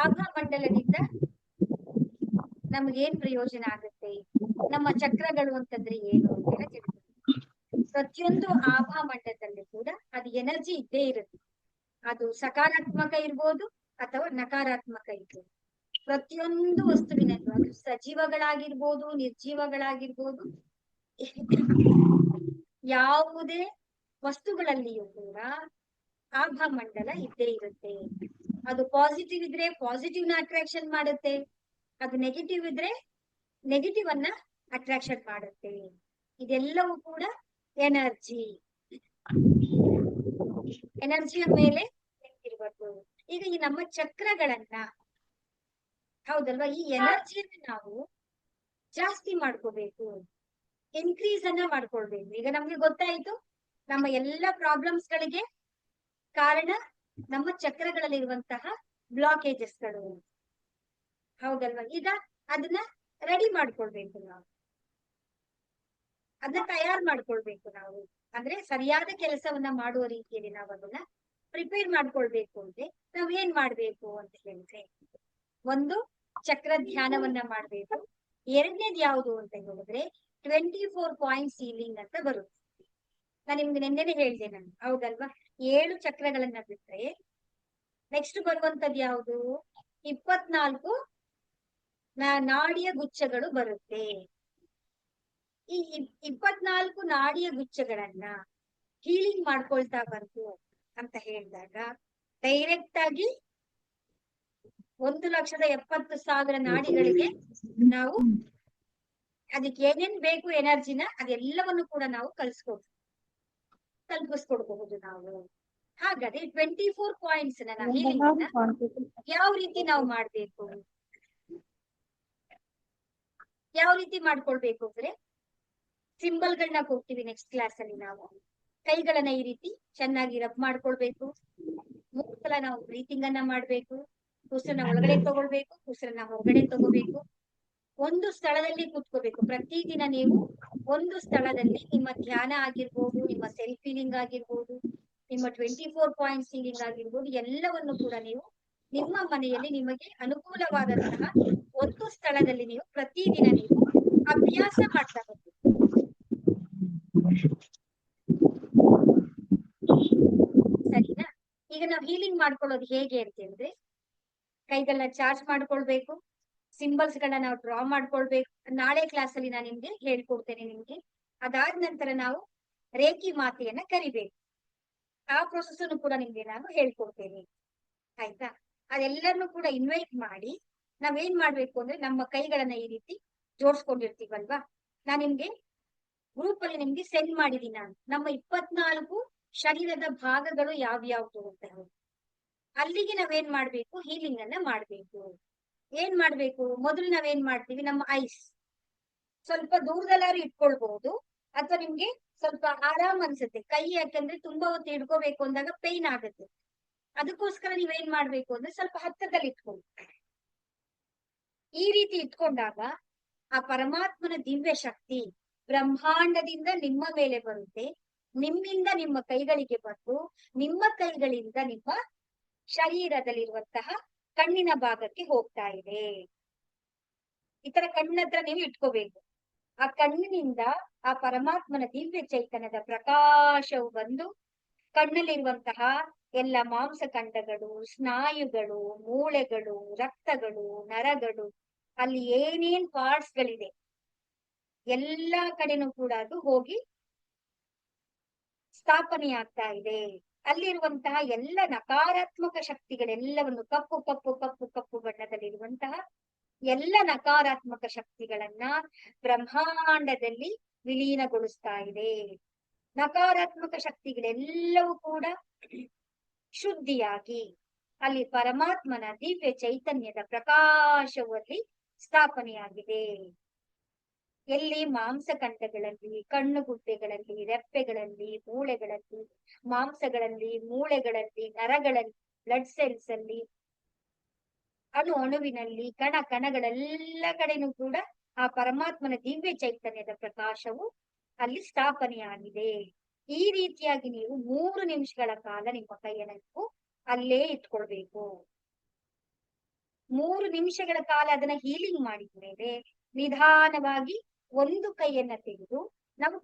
ಆಭಾ ಮಂಡಲದಿಂದ ನಮ್ಗೇನ್ ಪ್ರಯೋಜನ ಆಗುತ್ತೆ, ನಮ್ಮ ಚಕ್ರಗಳು ಅಂತಂದ್ರೆ ಏನು ಅಂತೆಲ್ಲ ತಿಳ್ಕೊಂಡು ಪ್ರತಿಯೊಂದು ಆಭಾ ಮಂಡಲದಲ್ಲಿ ಕೂಡ ಅದು ಎನರ್ಜಿ ಇದ್ದೇ ಇರುತ್ತೆ. ಅದು ಸಕಾರಾತ್ಮಕ ಇರ್ಬೋದು ಅಥವಾ ನಕಾರಾತ್ಮಕ ಇರ್ಬೋದು. ಪ್ರತಿಯೊಂದು ವಸ್ತುವಿನಲ್ಲೂ ಅದು ಸಜೀವಗಳಾಗಿರ್ಬೋದು ನಿರ್ಜೀವಗಳಾಗಿರ್ಬೋದು ಯಾವುದೇ ವಸ್ತುಗಳಲ್ಲಿಯೂ ಕೂಡ ಆಭಾ ಮಂಡಲ ಇದ್ದೇ ಇರುತ್ತೆ. ಅದು ಪಾಸಿಟಿವ್ ಇದ್ರೆ ಪಾಸಿಟಿವ್ ನ ಅಟ್ರಾಕ್ಷನ್ ಮಾಡುತ್ತೆ, ಅದು ನೆಗೆಟಿವ್ ಇದ್ರೆ ನೆಗೆಟಿವ್ ಅನ್ನ ಅಟ್ರಾಕ್ಷನ್ ಮಾಡುತ್ತೆ. ಇದೆಲ್ಲವೂ ಕೂಡ ಎನರ್ಜಿ, ಎನರ್ಜಿಯ ಮೇಲೆ ಇರಬೇಕು. ಈಗ ಈ ನಮ್ಮ ಚಕ್ರಗಳನ್ನ ಹೌದಲ್ವಾ, ಈ ಎನರ್ಜಿಯನ್ನ ನಾವು ಜಾಸ್ತಿ ಮಾಡ್ಕೋಬೇಕು, ಇನ್ಕ್ರೀಸ್ ಅನ್ನ ಮಾಡ್ಕೊಳ್ಬೇಕು. ಈಗ ನಮ್ಗೆ ಗೊತ್ತಾಯ್ತು ನಮ್ಮ ಎಲ್ಲ ಪ್ರಾಬ್ಲಮ್ಸ್ ಗಳಿಗೆ ಕಾರಣ ನಮ್ಮ ಚಕ್ರಗಳಲ್ಲಿರುವಂತಹ ಬ್ಲಾಕೇಜಸ್ಗಳು, ಹೌದಲ್ವಾ. ಈಗ ಅದನ್ನ ರೆಡಿ ಮಾಡ್ಕೊಳ್ಬೇಕು, ನಾವು ಅದನ್ನ ತಯಾರು ಮಾಡ್ಕೊಳ್ಬೇಕು. ನಾವು ಅಂದ್ರೆ ಸರಿಯಾದ ಕೆಲಸವನ್ನ ಮಾಡುವ ರೀತಿಯಲ್ಲಿ ನಾವು ಅದನ್ನ ಪ್ರಿಪೇರ್ ಮಾಡ್ಕೊಳ್ಬೇಕು. ಅಂದ್ರೆ ನಾವ್ ಏನ್ ಮಾಡ್ಬೇಕು ಅಂತ ಹೇಳಿದ್ರೆ, ಒಂದು ಚಕ್ರ ಧ್ಯಾನವನ್ನ ಮಾಡ್ಬೇಕು. ಎರಡನೇದು ಯಾವುದು ಅಂತ ಹೇಳಿದ್ರೆ 24 ಪಾಯಿಂಟ್ ಸೀಲಿಂಗ್ ಅಂತ ಬರುತ್ತೆ. ನಾನು ನಿಮ್ಗೆ ನಿನ್ನೆನೆ ಹೇಳಿದೆ ನಾನು, ಹೌದಲ್ವಾ. 7 ಚಕ್ರಗಳನ್ನ ಬಿಟ್ರೆ ನೆಕ್ಸ್ಟ್ ಬರುವಂತದ್ದು ಯಾವುದು, 24 ನಾಡಿಯ ಗುಚ್ಛಗಳು ಬರುತ್ತೆ. ಈ 24 ನಾಡಿಯ ಗುಚ್ಛಗಳನ್ನ ಹೀಲಿಂಗ್ ಮಾಡ್ಕೊಳ್ತಾ ಬಂತು ಅಂತ ಹೇಳಿದಾಗ ಡೈರೆಕ್ಟ್ ಆಗಿ 1,70,000 ನಾಡಿಗಳಿಗೆ ನಾವು ಅದಕ್ಕೆ ಏನೇನ್ ಬೇಕು ಎನರ್ಜಿನ ಅದೆಲ್ಲವನ್ನು ಕೂಡ ನಾವು ತಲುಪಿಸ್ಕೊಡ್ಬಹುದು ನಾವು. ಹಾಗಾದ್ರೆ 24 ಪಾಯಿಂಟ್ಸ್ ನಾವು ಹೀಲಿಂಗ್ ಯಾವ ರೀತಿ ನಾವು ಮಾಡ್ಬೇಕು, ಯಾವ ರೀತಿ ಮಾಡ್ಕೊಳ್ಬೇಕು ಅಂದ್ರೆ ಸಿಂಬಲ್ಗಳನ್ನ ಕೊಡ್ತೀವಿ ನೆಕ್ಸ್ಟ್ ಕ್ಲಾಸ್ ಅಲ್ಲಿ. ನಾವು ಕೈಗಳನ್ನ ಈ ರೀತಿ ಚೆನ್ನಾಗಿ ರಬ್ ಮಾಡ್ಕೊಳ್ಬೇಕು. 3 ಸಲ ನಾವು ಬ್ರೀತಿಂಗ್ ಅನ್ನ ಮಾಡ್ಬೇಕು. ಉಸಿರನ್ನ ಒಳಗಡೆ ತಗೊಳ್ಬೇಕು, ಉಸಿರನ್ನ ಹೊರಗಡೆ ತಗೋಬೇಕು. ಒಂದು ಸ್ಥಳದಲ್ಲಿ ಕೂತ್ಕೋಬೇಕು. ಪ್ರತಿದಿನ ನೀವು ಒಂದು ಸ್ಥಳದಲ್ಲಿ ನಿಮ್ಮ ಧ್ಯಾನ ಆಗಿರ್ಬೋದು, ನಿಮ್ಮ ಸೆಲ್ಫ್ ಫೀಲಿಂಗ್ ಆಗಿರ್ಬೋದು, ನಿಮ್ಮ 24 ಪಾಯಿಂಟ್ ಸೀಲಿಂಗ್ ಆಗಿರ್ಬೋದು, ಎಲ್ಲವನ್ನು ಕೂಡ ನೀವು ನಿಮ್ಮ ಮನೆಯಲ್ಲಿ ನಿಮಗೆ ಅನುಕೂಲವಾದಂತಹ ಒಂದು ಸ್ಥಳದಲ್ಲಿ ನೀವು ಪ್ರತಿದಿನ ನೀವು ಅಭ್ಯಾಸ ಮಾಡ್ತಾ ಹೋಗ್ಬೇಕು. ಸರಿನಾ. ಈಗ ನಾವು ಹೀಲಿಂಗ್ ಮಾಡ್ಕೊಳ್ಳೋದು ಹೇಗೆ ಅಂತ ಹೇಳಿದ್ರೆ, ಕೈಗಳನ್ನ ಚಾರ್ಜ್ ಮಾಡ್ಕೊಳ್ಬೇಕು, ಸಿಂಬಲ್ಸ್ ಗಳನ್ನ ನಾವು ಡ್ರಾ ಮಾಡ್ಕೊಳ್ಬೇಕು. ನಾಳೆ ಕ್ಲಾಸ್ ಅಲ್ಲಿ ನಾನು ನಿಮ್ಗೆ ಹೇಳ್ಕೊಡ್ತೇನೆ ನಿಮ್ಗೆ. ಅದಾದ ನಂತರ ನಾವು ರೇಖಿ ಮಾತೆಯನ್ನ ಕರಿಬೇಕು. ಆ ಪ್ರೊಸೆಸ್ ಅನ್ನು ಕೂಡ ನಿಮ್ಗೆ ನಾನು ಹೇಳ್ಕೊಡ್ತೇನೆ, ಆಯ್ತಾ. ಅದೆಲ್ಲರನ್ನು ಕೂಡ ಇನ್ವೈಟ್ ಮಾಡಿ ನಾವೇನ್ ಮಾಡ್ಬೇಕು ಅಂದ್ರೆ ನಮ್ಮ ಕೈಗಳನ್ನ ಈ ರೀತಿ ಜೋಡಿಸ್ಕೊಂಡಿರ್ತೀವಲ್ವಾ. ನಾನ್ ನಿಮ್ಗೆ ಗ್ರೂಪ್ ಅಲ್ಲಿ ನಿಮ್ಗೆ ಸೆಂಡ್ ಮಾಡಿದೀನಿ ನಾನು ನಮ್ಮ 24 ಶರೀರದ ಭಾಗಗಳು ಯಾವ್ಯಾವ್ದು ಅಂತ ಹೇಳಿ. ಅಲ್ಲಿಗೆ ನಾವೇನ್ ಮಾಡ್ಬೇಕು, ಹೀಲಿಂಗ್ ಅನ್ನ ಮಾಡ್ಬೇಕು. ಏನ್ ಮಾಡ್ಬೇಕು, ಮೊದಲು ನಾವೇನ್ ಮಾಡ್ತೀವಿ, ನಮ್ಮ ಐಸ್ ಸ್ವಲ್ಪ ದೂರದಲ್ಲಾರು ಇಟ್ಕೊಳ್ಬಹುದು, ಅಥವಾ ನಿಮ್ಗೆ ಸ್ವಲ್ಪ ಆರಾಮ್ ಅನ್ಸುತ್ತೆ ಕೈ, ಯಾಕಂದ್ರೆ ತುಂಬಾ ಹೊತ್ತು ಹಿಡ್ಕೋಬೇಕು ಅಂದಾಗ ಪೈನ್ ಆಗುತ್ತೆ. ಅದಕ್ಕೋಸ್ಕರ ನೀವೇನ್ ಮಾಡ್ಬೇಕು ಅಂದ್ರೆ ಸ್ವಲ್ಪ ಹತ್ತಿರದಲ್ಲಿ ಇಟ್ಕೊಳ್ಳಿ. ಈ ರೀತಿ ಇಟ್ಕೊಂಡಾಗ ಆ ಪರಮಾತ್ಮನ ದಿವ್ಯ ಶಕ್ತಿ ಬ್ರಹ್ಮಾಂಡದಿಂದ ನಿಮ್ಮ ಮೇಲೆ ಬರುತ್ತೆ, ನಿಮ್ಮಿಂದ ನಿಮ್ಮ ಕೈಗಳಿಗೆ ಬಂದು ನಿಮ್ಮ ಕೈಗಳಿಂದ ನಿಮ್ಮ ಶರೀರದಲ್ಲಿರುವಂತಹ ಕಣ್ಣಿನ ಭಾಗಕ್ಕೆ ಹೋಗ್ತಾ ಇದೆ. ಈ ತರ ಕಣ್ಣತ್ರ ನೀವು ಇಟ್ಕೋಬೇಕು. ಆ ಕಣ್ಣಿನಿಂದ ಆ ಪರಮಾತ್ಮನ ದಿವ್ಯ ಚೈತನ್ಯದ ಪ್ರಕಾಶವು ಬಂದು ಕಣ್ಣಲ್ಲಿರುವಂತಹ ಎಲ್ಲ ಮಾಂಸಖಂಡಗಳು, ಸ್ನಾಯುಗಳು, ಮೂಳೆಗಳು, ರಕ್ತಗಳು, ನರಗಳು, ಅಲ್ಲಿ ಏನೇನ್ ಪಾರ್ಟ್ಸ್ ಗಳಿದೆ ಎಲ್ಲಾ ಕಡೆನೂ ಕೂಡ ಅದು ಹೋಗಿ ಸ್ಥಾಪನೆ ಆಗ್ತಾ ಇದೆ. ಅಲ್ಲಿರುವಂತಹ ಎಲ್ಲ ನಕಾರಾತ್ಮಕ ಶಕ್ತಿಗಳೆಲ್ಲವನ್ನು ಕಪ್ಪು ಕಪ್ಪು ಕಪ್ಪು ಕಪ್ಪು ಬಣ್ಣದಲ್ಲಿರುವಂತಹ ಎಲ್ಲ ನಕಾರಾತ್ಮಕ ಶಕ್ತಿಗಳನ್ನ ಬ್ರಹ್ಮಾಂಡದಲ್ಲಿ ವಿಲೀನಗೊಳಿಸ್ತಾ ಇದೆ. ನಕಾರಾತ್ಮಕ ಶಕ್ತಿಗಳೆಲ್ಲವೂ ಕೂಡ ಶುದ್ಧಿಯಾಗಿ ಅಲ್ಲಿ ಪರಮಾತ್ಮನ ದಿವ್ಯ ಚೈತನ್ಯದ ಪ್ರಕಾಶವಲ್ಲಿ ಸ್ಥಾಪನೆಯಾಗಿದೆ. ಎಲ್ಲಿ ಮಾಂಸಖಂಡಗಳಲ್ಲಿ, ಕಣ್ಣುಗುಡ್ಡೆಗಳಲ್ಲಿ, ರೆಪ್ಪೆಗಳಲ್ಲಿ, ಮೂಳೆಗಳಲ್ಲಿ, ಮಾಂಸಗಳಲ್ಲಿ, ಮೂಳೆಗಳಲ್ಲಿ, ನರಗಳಲ್ಲಿ, ಬ್ಲಡ್ ಸೆಲ್ಸ್ ಅಲ್ಲಿ, ಅಣುವಿನಲ್ಲಿ, ಕಣಗಳೆಲ್ಲ ಕಡೆನೂ ಕೂಡ ಆ ಪರಮಾತ್ಮನ ದಿವ್ಯ ಚೈತನ್ಯದ ಪ್ರಕಾಶವು ಅಲ್ಲಿ ಸ್ಥಾಪನೆಯಾಗಿದೆ. ಈ ರೀತಿಯಾಗಿ ನೀವು 3 ನಿಮಿಷಗಳ ಕಾಲ ನಿಮ್ಮ ಕೈಯನ್ನು ಅಲ್ಲೇ ಇಟ್ಕೊಳ್ಬೇಕು. 3 ನಿಮಿಷಗಳ ಕಾಲ ಅದನ್ನ ಹೀಲಿಂಗ್ ಮಾಡಿದ ಮೇಲೆ ನಿಧಾನವಾಗಿ ಒಂದು ಕೈಯನ್ನ ತೆಗೆದು ನಾವು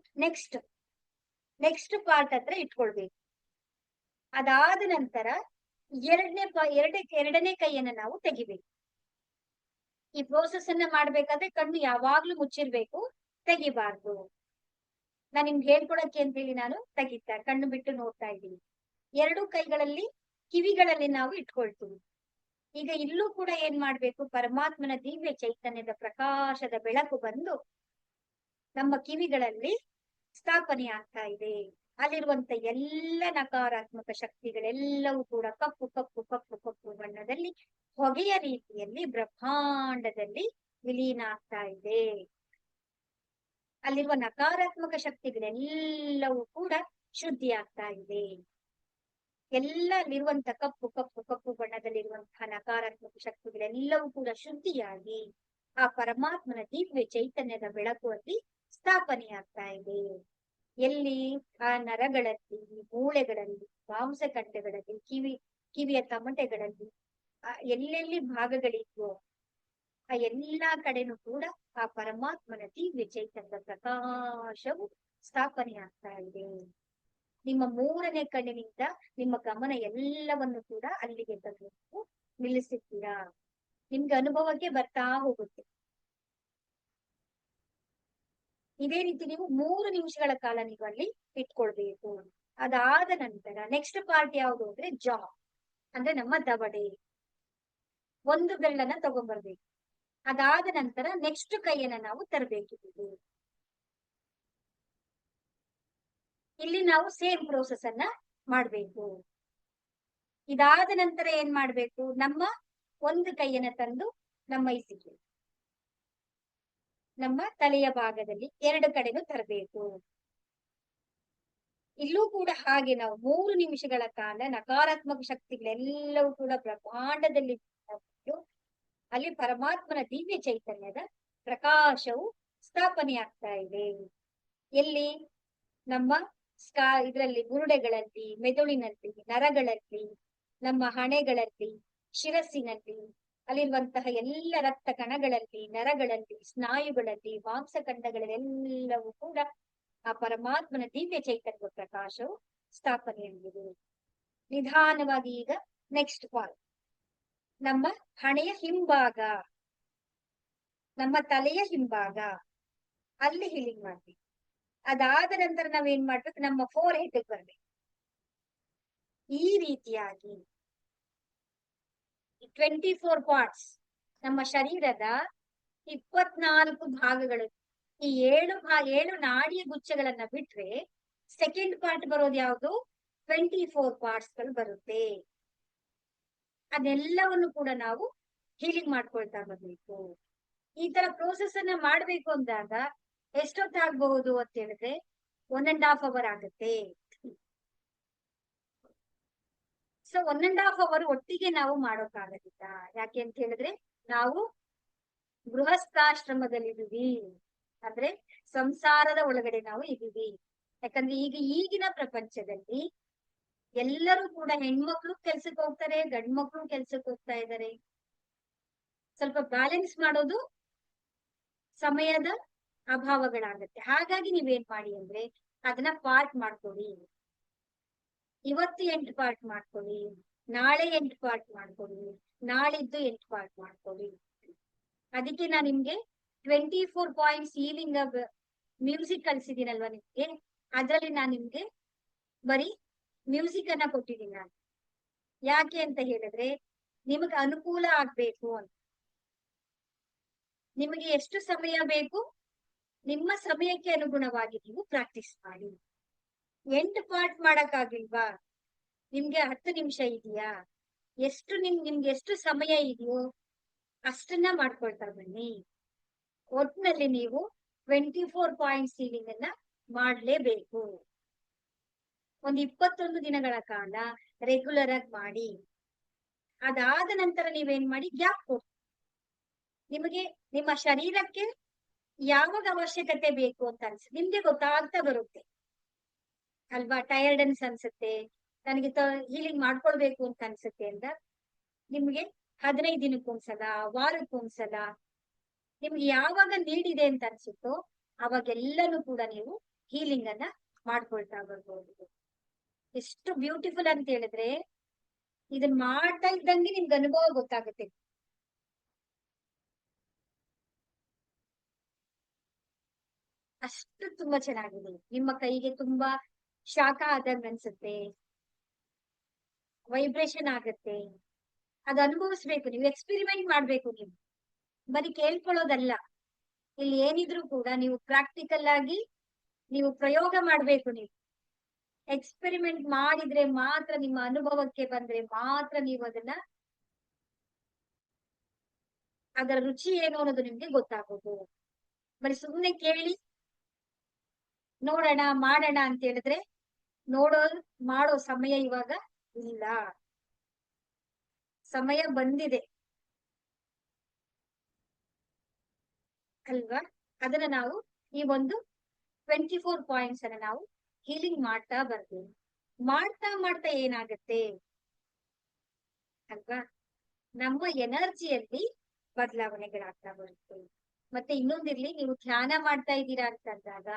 ನೆಕ್ಸ್ಟ್ ಪಾರ್ಟ್ ಹತ್ರ ಇಟ್ಕೊಳ್ಬೇಕು. ಅದಾದ ನಂತರ ಎರಡನೇ ಕೈಯನ್ನ ನಾವು ತೆಗಿಬೇಕು. ಈ ಪ್ರೋಸೆಸ್ ಅನ್ನ ಮಾಡ್ಬೇಕಾದ್ರೆ ಕಣ್ಣು ಯಾವಾಗ್ಲೂ ಮುಚ್ಚಿರ್ಬೇಕು, ತೆಗಿಬಾರ್ದು. ನಾನ್ ನಿಮ್ಗೆ ಹೇಳ್ಕೊಡಕ್ಕೆ ಅಂತೇಳಿ ನಾನು ಕಣ್ಣು ಬಿಟ್ಟು ನೋಡ್ತಾ ಇದ್ದೀನಿ. 2 ಕೈಗಳಲ್ಲಿ ಕಿವಿಗಳಲ್ಲಿ ನಾವು ಇಟ್ಕೊಳ್ತೀವಿ. ಈಗ ಇಲ್ಲೂ ಕೂಡ ಏನ್ ಮಾಡ್ಬೇಕು, ಪರಮಾತ್ಮನ ದಿವ್ಯ ಚೈತನ್ಯದ ಪ್ರಕಾಶದ ಬೆಳಕು ಬಂದು ನಮ್ಮ ಕಿವಿಗಳಲ್ಲಿ ಸ್ಥಾಪನೆ ಆಗ್ತಾ ಇದೆ. ಅಲ್ಲಿರುವಂತ ಎಲ್ಲ ನಕಾರಾತ್ಮಕ ಶಕ್ತಿಗಳೆಲ್ಲವೂ ಕೂಡ ಕಪ್ಪು ಕಪ್ಪು ಕಪ್ಪು ಕಪ್ಪು ಬಣ್ಣದಲ್ಲಿ ಹೊಗೆಯ ರೀತಿಯಲ್ಲಿ ಬ್ರಹ್ಮಾಂಡದಲ್ಲಿ ವಿಲೀನ ಆಗ್ತಾ ಇದೆ. ಅಲ್ಲಿರುವ ನಕಾರಾತ್ಮಕ ಶಕ್ತಿಗಳೆಲ್ಲವೂ ಕೂಡ ಶುದ್ಧಿ ಆಗ್ತಾ ಇದೆ. ಎಲ್ಲ ಅಲ್ಲಿರುವಂತ ಕಪ್ಪು ಕಪ್ಪು ಕಪ್ಪು ಬಣ್ಣದಲ್ಲಿರುವಂತಹ ನಕಾರಾತ್ಮಕ ಶಕ್ತಿಗಳೆಲ್ಲವೂ ಕೂಡ ಶುದ್ಧಿಯಾಗಿ ಆ ಪರಮಾತ್ಮನ ದಿವ್ಯ ಚೈತನ್ಯದ ಬೆಳಕು ಅಲ್ಲಿ ಸ್ಥಾಪನೆ ಆಗ್ತಾ ಇದೆ. ಎಲ್ಲಿ? ಆ ನರಗಳಲ್ಲಿ, ಮೂಳೆಗಳಲ್ಲಿ, ಮಾಂಸಖಂಡಗಳಲ್ಲಿ, ಕಿವಿಯ ತಮಟೆಗಳಲ್ಲಿ, ಎಲ್ಲೆಲ್ಲಿ ಭಾಗಗಳಿದ್ವೋ ಆ ಎಲ್ಲಾ ಕಡೆನೂ ಕೂಡ ಆ ಪರಮಾತ್ಮನ ದಿವ್ಯ ಚೈತನ್ಯದ ಪ್ರಕಾಶವು ಸ್ಥಾಪನೆ ಆಗ್ತಾ ಇದೆ. ನಿಮ್ಮ 3ನೇ ಕಣ್ಣಿನಿಂದ ನಿಮ್ಮ ಗಮನ ಎಲ್ಲವನ್ನು ಕೂಡ ಅಲ್ಲಿಗೆ ತಂದು ನಿಲ್ಲಿಸುತ್ತೀರಾ. ನಿಮ್ಗೆ ಅನುಭವಕ್ಕೆ ಬರ್ತಾ ಹೋಗುತ್ತೆ. ಇದೇ ರೀತಿ ನೀವು 3 ನಿಮಿಷಗಳ ಕಾಲ ನೀವು ಅಲ್ಲಿ ಇಟ್ಕೊಳ್ಬೇಕು. ಅದಾದ ನಂತರ ನೆಕ್ಸ್ಟ್ ಪಾರ್ಟ್ ಯಾವುದು ಅಂದ್ರೆ ಜಾ, ಅಂದ್ರೆ ನಮ್ಮ ದವಡೆ. ಒಂದು ಬೆರಳನ್ನ ತಗೊಂಡ್ಬರ್ಬೇಕು. ಅದಾದ ನಂತರ ನೆಕ್ಸ್ಟ್ ಕೈಯನ್ನ ನಾವು ತರಬೇಕಿದೆ. ಇಲ್ಲಿ ನಾವು ಸೇಮ್ ಪ್ರೋಸೆಸ್ ಅನ್ನ ಮಾಡ್ಬೇಕು. ಇದಾದ ನಂತರ ಏನ್ ಮಾಡ್ಬೇಕು, ನಮ್ಮ ಒಂದು ಕೈಯನ್ನ ತಂದು ನಮ್ಮ ನಮ್ಮ ತಲೆಯ ಭಾಗದಲ್ಲಿ 2 ಕಡೆನೂ ತರಬೇಕು. ಇಲ್ಲೂ ಕೂಡ ಹಾಗೆ ನಾವು 3 ನಿಮಿಷಗಳ ಕಾಲ ನಕಾರಾತ್ಮಕ ಶಕ್ತಿಗಳೆಲ್ಲವೂ ಕೂಡ ಬ್ರಹ್ಮಾಂಡದಲ್ಲಿ ಅಲ್ಲಿ ಪರಮಾತ್ಮನ ದಿವ್ಯ ಚೈತನ್ಯದ ಪ್ರಕಾಶವು ಸ್ಥಾಪನೆ ಆಗ್ತಾ ಇದೆ. ಎಲ್ಲಿ? ನಮ್ಮ ಇದರಲ್ಲಿ ಬುರುಡೆಗಳಲ್ಲಿ, ಮೆದುಳಿನಲ್ಲಿ, ನರಗಳಲ್ಲಿ, ನಮ್ಮ ಹಣೆಗಳಲ್ಲಿ, ಶಿರಸ್ಸಿನಲ್ಲಿ, ಅಲ್ಲಿರುವಂತಹ ಎಲ್ಲ ರಕ್ತ ಕಣಗಳಲ್ಲಿ, ನರಗಳಲ್ಲಿ, ಸ್ನಾಯುಗಳಲ್ಲಿ, ಮಾಂಸಖಂಡಗಳಲ್ಲೆಲ್ಲವೂ ಕೂಡ ಆ ಪರಮಾತ್ಮನ ದಿವ್ಯ ಚೈತನ್ಯ ಪ್ರಕಾಶವು ಸ್ಥಾಪನೆಯಾಗಿದೆ. ನಿಧಾನವಾಗಿ ಈಗ ನೆಕ್ಸ್ಟ್ ಪಾರ್ಟ್, ನಮ್ಮ ಹಣೆಯ ಹಿಂಭಾಗ, ನಮ್ಮ ತಲೆಯ ಹಿಂಭಾಗ, ಅಲ್ಲಿ ಹೀಲಿಂಗ್ ಮಾಡ್ಬೇಕು. ಅದಾದ ನಂತರ ನಾವೇನ್ ಮಾಡ್ಬೇಕು, ನಮ್ಮ ಫೋರ್ ಹೆಡ್ ಬರ್ಬೇಕು. ಈ ರೀತಿಯಾಗಿ 24 ಪಾರ್ಟ್ಸ್, ನಮ್ಮ ಶರೀರದ 24 ಭಾಗಗಳು, ಈ 7 ನಾಡಿಯ ಗುಚ್ಛಗಳನ್ನ ಬಿಟ್ರೆ ಸೆಕೆಂಡ್ ಪಾರ್ಟ್ ಬರೋದು ಯಾವುದು? 24 ಪಾರ್ಟ್ಸ್ ಗಳು ಬರುತ್ತೆ. ಅದೆಲ್ಲವನ್ನು ಕೂಡ ನಾವು ಹೀಲಿಂಗ್ ಮಾಡ್ಕೊಳ್ತಾ ಬರ್ಬೇಕು. ಈ ತರ ಪ್ರೋಸೆಸ್ ಅನ್ನ ಮಾಡ್ಬೇಕು ಅಂದಾಗ ಎಷ್ಟೊತ್ತಾಗಬಹುದು ಅಂತ ಹೇಳಿದ್ರೆ 1.5 ಅವರ್ ಆಗುತ್ತೆ. ಸೊ 1.5 ಅವರ್ ಒಟ್ಟಿಗೆ ನಾವು ಮಾಡೋಕ್ಕಾಗದಿಲ್ಲ. ಯಾಕೆ ಅಂತ ಹೇಳಿದ್ರೆ ನಾವು ಗೃಹಸ್ಥಾಶ್ರಮದಲ್ಲಿದ್ದೀವಿ, ಅಂದ್ರೆ ಸಂಸಾರದ ಒಳಗಡೆ ನಾವು ಇದ್ದೀವಿ. ಯಾಕಂದ್ರೆ ಈಗಿನ ಪ್ರಪಂಚದಲ್ಲಿ ಎಲ್ಲರೂ ಕೂಡ ಹೆಣ್ಮಕ್ಳು ಕೆಲ್ಸಕ್ಕೆ ಹೋಗ್ತಾರೆ, ಗಂಡ್ಮಕ್ಳು ಕೆಲ್ಸಕ್ಕೆ ಹೋಗ್ತಾ ಇದ್ದಾರೆ. ಸ್ವಲ್ಪ ಬ್ಯಾಲೆನ್ಸ್ ಮಾಡೋದು ಸಮಯದ ಅಭಾವಗಳಾಗತ್ತೆ. ಹಾಗಾಗಿ ನೀವೇನ್ ಮಾಡಿ ಅಂದ್ರೆ ಅದನ್ನ ಪಾರ್ಟ್ ಮಾಡ್ಕೊಳ್ಳಿ. ಇವತ್ತು 8 ಪಾರ್ಟ್ ಮಾಡ್ಕೊಳ್ಳಿ, ನಾಳೆ 8 ಪಾರ್ಟ್ ಮಾಡ್ಕೊಳ್ಳಿ, ನಾಳಿದ್ದು 8 ಪಾರ್ಟ್ ಮಾಡ್ಕೊಳ್ಳಿ. ಅದಕ್ಕೆ ನಾನು ನಿಮ್ಗೆ 24 ಪಾಯಿಂಟ್ಸ್ ಹೀಲಿಂಗ್ ಮ್ಯೂಸಿಕ್ ಕಲ್ಸಿದೀನಲ್ವಾ ನಿಮ್ಗೆ, ಅದ್ರಲ್ಲಿ ನಾನು ನಿಮ್ಗೆ ಬರೀ ಮ್ಯೂಸಿಕ್ ಅನ್ನ ಕೊಟ್ಟಿದ್ದೀನಿ ನಾನು. ಯಾಕೆ ಅಂತ ಹೇಳಿದ್ರೆ ನಿಮಗೆ ಅನುಕೂಲ ಆಗ್ಬೇಕು ಅಂತ. ನಿಮಗೆ ಎಷ್ಟು ಸಮಯ ಬೇಕು, ನಿಮ್ಮ ಸಮಯಕ್ಕೆ ಅನುಗುಣವಾಗಿ ನೀವು ಪ್ರಾಕ್ಟೀಸ್ ಮಾಡಿ. 8 ಪಾರ್ಟ್ ಮಾಡಕ್ಕಾಗಿಲ್ವಾ? ನಿಮ್ಗೆ 10 ನಿಮಿಷ ಇದೆಯಾ? ನಿಮ್ಗೆ ಎಷ್ಟು ಸಮಯ ಇದೆಯೋ ಅಷ್ಟನ್ನ ಮಾಡ್ಕೊಳ್ತಾ ಬನ್ನಿ. ಒಟ್ಟಿನಲ್ಲಿ ನೀವು 24 ಪಾಯಿಂಟ್ಸ್ ಹೀಲಿಂಗ್ ಅನ್ನ ಮಾಡ್ಲೇಬೇಕು. ಒಂದು 21 ದಿನಗಳ ಕಾಲ ರೆಗ್ಯುಲರ್ ಆಗಿ ಮಾಡಿ. ಅದಾದ ನಂತರ ನೀವೇನ್ ಮಾಡಿ, ಗ್ಯಾಪ್ ಕೊಡಿ. ನಿಮಗೆ ನಿಮ್ಮ ಶರೀರಕ್ಕೆ ಯಾವಾಗ ಅವಶ್ಯಕತೆ ಬೇಕು ಅಂತ ಅನ್ಸುತ್ತೆ ನಿಮ್ಗೆ ಗೊತ್ತಾಗ್ತಾ ಬರುತ್ತೆ ಅಲ್ವಾ. ಟಯರ್ಡ್ನೆಸ್ ಅನ್ಸುತ್ತೆ, ನನಗೆ ಹೀಲಿಂಗ್ ಮಾಡ್ಕೊಳ್ಬೇಕು ಅಂತ ಅನ್ಸುತ್ತೆ ಅಂತ ನಿಮ್ಗೆ 15 ದಿನಕ್ಕೊಂದ್ಸಲ, ವಾರಕ್ಕೊಂದ್ಸಲ, ನಿಮ್ಗೆ ಯಾವಾಗ ನೀಡಿದೆ ಅಂತ ಅನ್ಸುತ್ತೋ ಅವಾಗೆಲ್ಲನೂ ಕೂಡ ನೀವು ಹೀಲಿಂಗ್ ಅನ್ನ ಮಾಡ್ಕೊಳ್ತಾ ಬರ್ಬೋದು. ಎಷ್ಟು ಬ್ಯೂಟಿಫುಲ್ ಅಂತ ಹೇಳಿದ್ರೆ ಇದನ್ ಮಾಡ್ತಾ ಇದ್ದಂಗೆ ನಿಮ್ಗೆ ಅನುಭವ ಗೊತ್ತಾಗುತ್ತೆ. ಅಷ್ಟು ತುಂಬಾ ಚೆನ್ನಾಗಿದೆ. ನಿಮ್ಮ ಕೈಗೆ ತುಂಬಾ ಶಾಖ ಆದಂಗ ಅನ್ಸುತ್ತೆ, ವೈಬ್ರೇಷನ್ ಆಗತ್ತೆ. ಅದು ಅನುಭವಿಸ್ಬೇಕು, ನೀವು ಎಕ್ಸ್ಪೆರಿಮೆಂಟ್ ಮಾಡ್ಬೇಕು. ನೀವು ಬರೀ ಕೇಳ್ಕೊಳ್ಳೋದಲ್ಲ, ಇಲ್ಲಿ ಏನಿದ್ರು ಕೂಡ ನೀವು ಪ್ರಾಕ್ಟಿಕಲ್ ಆಗಿ ನೀವು ಪ್ರಯೋಗ ಮಾಡ್ಬೇಕು. ನೀವು ಎಕ್ಸ್ಪೆರಿಮೆಂಟ್ ಮಾಡಿದ್ರೆ ಮಾತ್ರ, ನಿಮ್ಮ ಅನುಭವಕ್ಕೆ ಬಂದ್ರೆ ಮಾತ್ರ ನೀವು ಅದರ ರುಚಿ ಏನು ಅನ್ನೋದು ನಿಮ್ಗೆ ಗೊತ್ತಾಗೋದು. ಬರೀ ಸುಮ್ನೆ ಕೇಳಿ ನೋಡೋಣ ಮಾಡೋಣ ಅಂತ ಹೇಳಿದ್ರೆ ಮಾಡೋ ಸಮಯ ಇವಾಗ ಇಲ್ಲ. ಸಮಯ ಬಂದಿದೆ ಅಲ್ವಾ? ಅದನ್ನ ನಾವು ಈ ಒಂದು 24 ಪಾಯಿಂಟ್ಸ್ ಅನ್ನ ನಾವು ಹೀಲಿಂಗ್ ಮಾಡ್ತಾ ಬರ್ತೀವಿ. ಮಾಡ್ತಾ ಮಾಡ್ತಾ ಏನಾಗುತ್ತೆ ಅಲ್ವಾ, ನಮ್ಮ ಎನರ್ಜಿಯಲ್ಲಿ ಬದಲಾವಣೆಗಳಾಗ್ತಾ ಬರುತ್ತೆ. ಮತ್ತೆ ಇನ್ನೊಂದಿರ್ಲಿ, ನೀವು ಧ್ಯಾನ ಮಾಡ್ತಾ ಇದ್ದೀರಾ ಅಂತಂದಾಗ,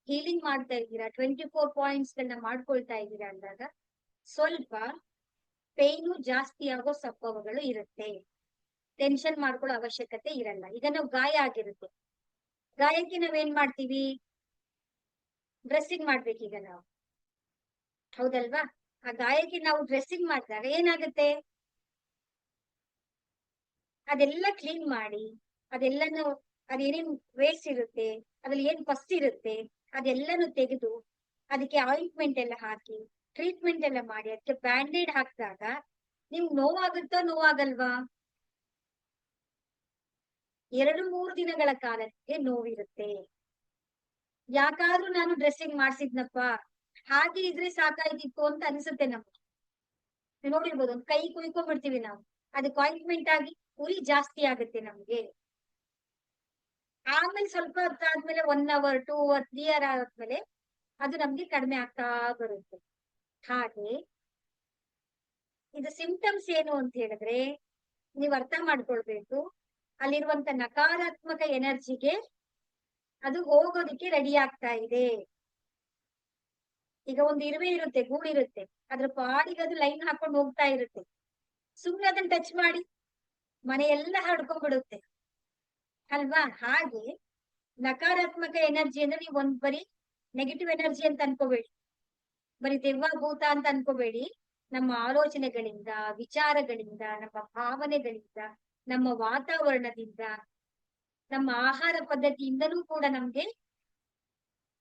ಹೀಲಿಂಗ್ ಮಾಡ್ತಾ ಇದ್ದೀರಾ, 24 ಪಾಯಿಂಟ್ಸ್ ಗಳನ್ನ ಮಾಡ್ಕೊಳ್ತಾ ಇದ್ದೀರಾ ಅಂದಾಗ ಸ್ವಲ್ಪ ಪೇಯ್ನು ಜಾಸ್ತಿ ಆಗೋ ಸಂಭವಗಳು ಇರುತ್ತೆ. ಟೆನ್ಷನ್ ಮಾಡ್ಕೊಳ್ಳೋ ಅವಶ್ಯಕತೆ ಇರಲ್ಲ. ಈಗ ನಾವು ಗಾಯ ಆಗಿರುತ್ತೆ, ಗಾಯಕ್ಕೆ ನಾವೇನ್ ಮಾಡ್ತೀವಿ, ಡ್ರೆಸ್ಸಿಂಗ್ ಮಾಡ್ಬೇಕೀಗ ನಾವು, ಹೌದಲ್ವಾ? ಆ ಗಾಯಕ್ಕೆ ನಾವು ಡ್ರೆಸ್ಸಿಂಗ್ ಮಾಡಿದಾಗ ಏನಾಗುತ್ತೆ, ಅದೆಲ್ಲ ಕ್ಲೀನ್ ಮಾಡಿ, ಅದೆಲ್ಲನು ಅದೇನೇನ್ ವೇಸ್ಟ್ ಇರುತ್ತೆ, ಅದ್ರಲ್ಲಿ ಏನ್ ಪಸ್ ಇರುತ್ತೆ ಅದೆಲ್ಲನು ತೆಗೆದು ಅದಕ್ಕೆ ಆಯಿಂಟ್ಮೆಂಟ್ ಎಲ್ಲ ಹಾಕಿ ಟ್ರೀಟ್ಮೆಂಟ್ ಎಲ್ಲ ಮಾಡಿ ಅದಕ್ಕೆ ಬ್ಯಾಂಡೇಡ್ ಹಾಕಿದಾಗ ನಿಮ್ಗೆ ನೋವಾಗುತ್ತಾ ನೋವಾಗಲ್ವಾ? 2-3 ದಿನಗಳ ಕಾಲಕ್ಕೆ ನೋವಿರುತ್ತೆ. ಯಾಕಾದ್ರೂ ನಾನು ಡ್ರೆಸ್ಸಿಂಗ್ ಮಾಡ್ಸಿದ್ನಪ್ಪ, ಹಾಗೆ ಇದ್ರೆ ಸಾಕಾಯ್ತಿತ್ತು ಅಂತ ಅನ್ಸುತ್ತೆ ನಮ್ಗೆ. ನೋಡಿರ್ಬೋದು, ಒಂದ್ ಕೈ ಕುಯ್ಕೊಂಡ್ಬಿಡ್ತೀವಿ ನಾವು, ಅದಕ್ಕೆ ಆಯಿಂಟ್ಮೆಂಟ್ ಆಗಿ ಉರಿ ಜಾಸ್ತಿ ಆಗುತ್ತೆ ನಮ್ಗೆ. ಆಮೇಲೆ ಸ್ವಲ್ಪ ಹೊತ್ತು ಆದ್ಮೇಲೆ 1 ಅವರ್ 2 ಅವರ್ 3 ಅವರ್ ಆದ್ಮೇಲೆ ಅದು ನಮ್ಗೆ ಕಡಿಮೆ ಆಗ್ತಾ ಬರುತ್ತೆ. ಹಾಗೆ ಇದು ಸಿಂಪ್ಟಮ್ಸ್ ಏನು ಅಂತ ಹೇಳಿದ್ರೆ ನೀವ್ ಅರ್ಥ ಮಾಡ್ಕೊಳ್ಬೇಕು, ಅಲ್ಲಿರುವಂತ ನಕಾರಾತ್ಮಕ ಎನರ್ಜಿಗೆ ಅದು ಹೋಗೋದಿಕ್ಕೆ ರೆಡಿ ಆಗ್ತಾ ಇದೆ. ಈಗ ಒಂದು ಇರುವೆ ಇರುತ್ತೆ, ಗೂಡಿರುತ್ತೆ, ಅದ್ರ ಪಾಡಿಗೆ ಅದು ಲೈನ್ ಹಾಕೊಂಡು ಹೋಗ್ತಾ ಇರುತ್ತೆ. ಸುಮ್ನೆ ಅದನ್ನ ಟಚ್ ಮಾಡಿ ಮನೆಯೆಲ್ಲ ಹರಡ್ಕೊಂಡ್ಬಿಡುತ್ತೆ ಅಲ್ವಾ? ಹಾಗೆ ನಕಾರಾತ್ಮಕ ಎನರ್ಜಿ ಅಂದ್ರೆ ನೀವು ಒಂದ್ ಬರೀ ನೆಗೆಟಿವ್ ಎನರ್ಜಿ ಅಂತ ಅನ್ಕೋಬೇಡಿ, ಬರೀ ದೆವ್ವ ಭೂತ ಅಂತ ಅನ್ಕೋಬೇಡಿ. ನಮ್ಮ ಆಲೋಚನೆಗಳಿಂದ, ವಿಚಾರಗಳಿಂದ, ನಮ್ಮ ಭಾವನೆಗಳಿಂದ, ನಮ್ಮ ವಾತಾವರಣದಿಂದ, ನಮ್ಮ ಆಹಾರ ಪದ್ಧತಿಯಿಂದಲೂ ಕೂಡ ನಮ್ಗೆ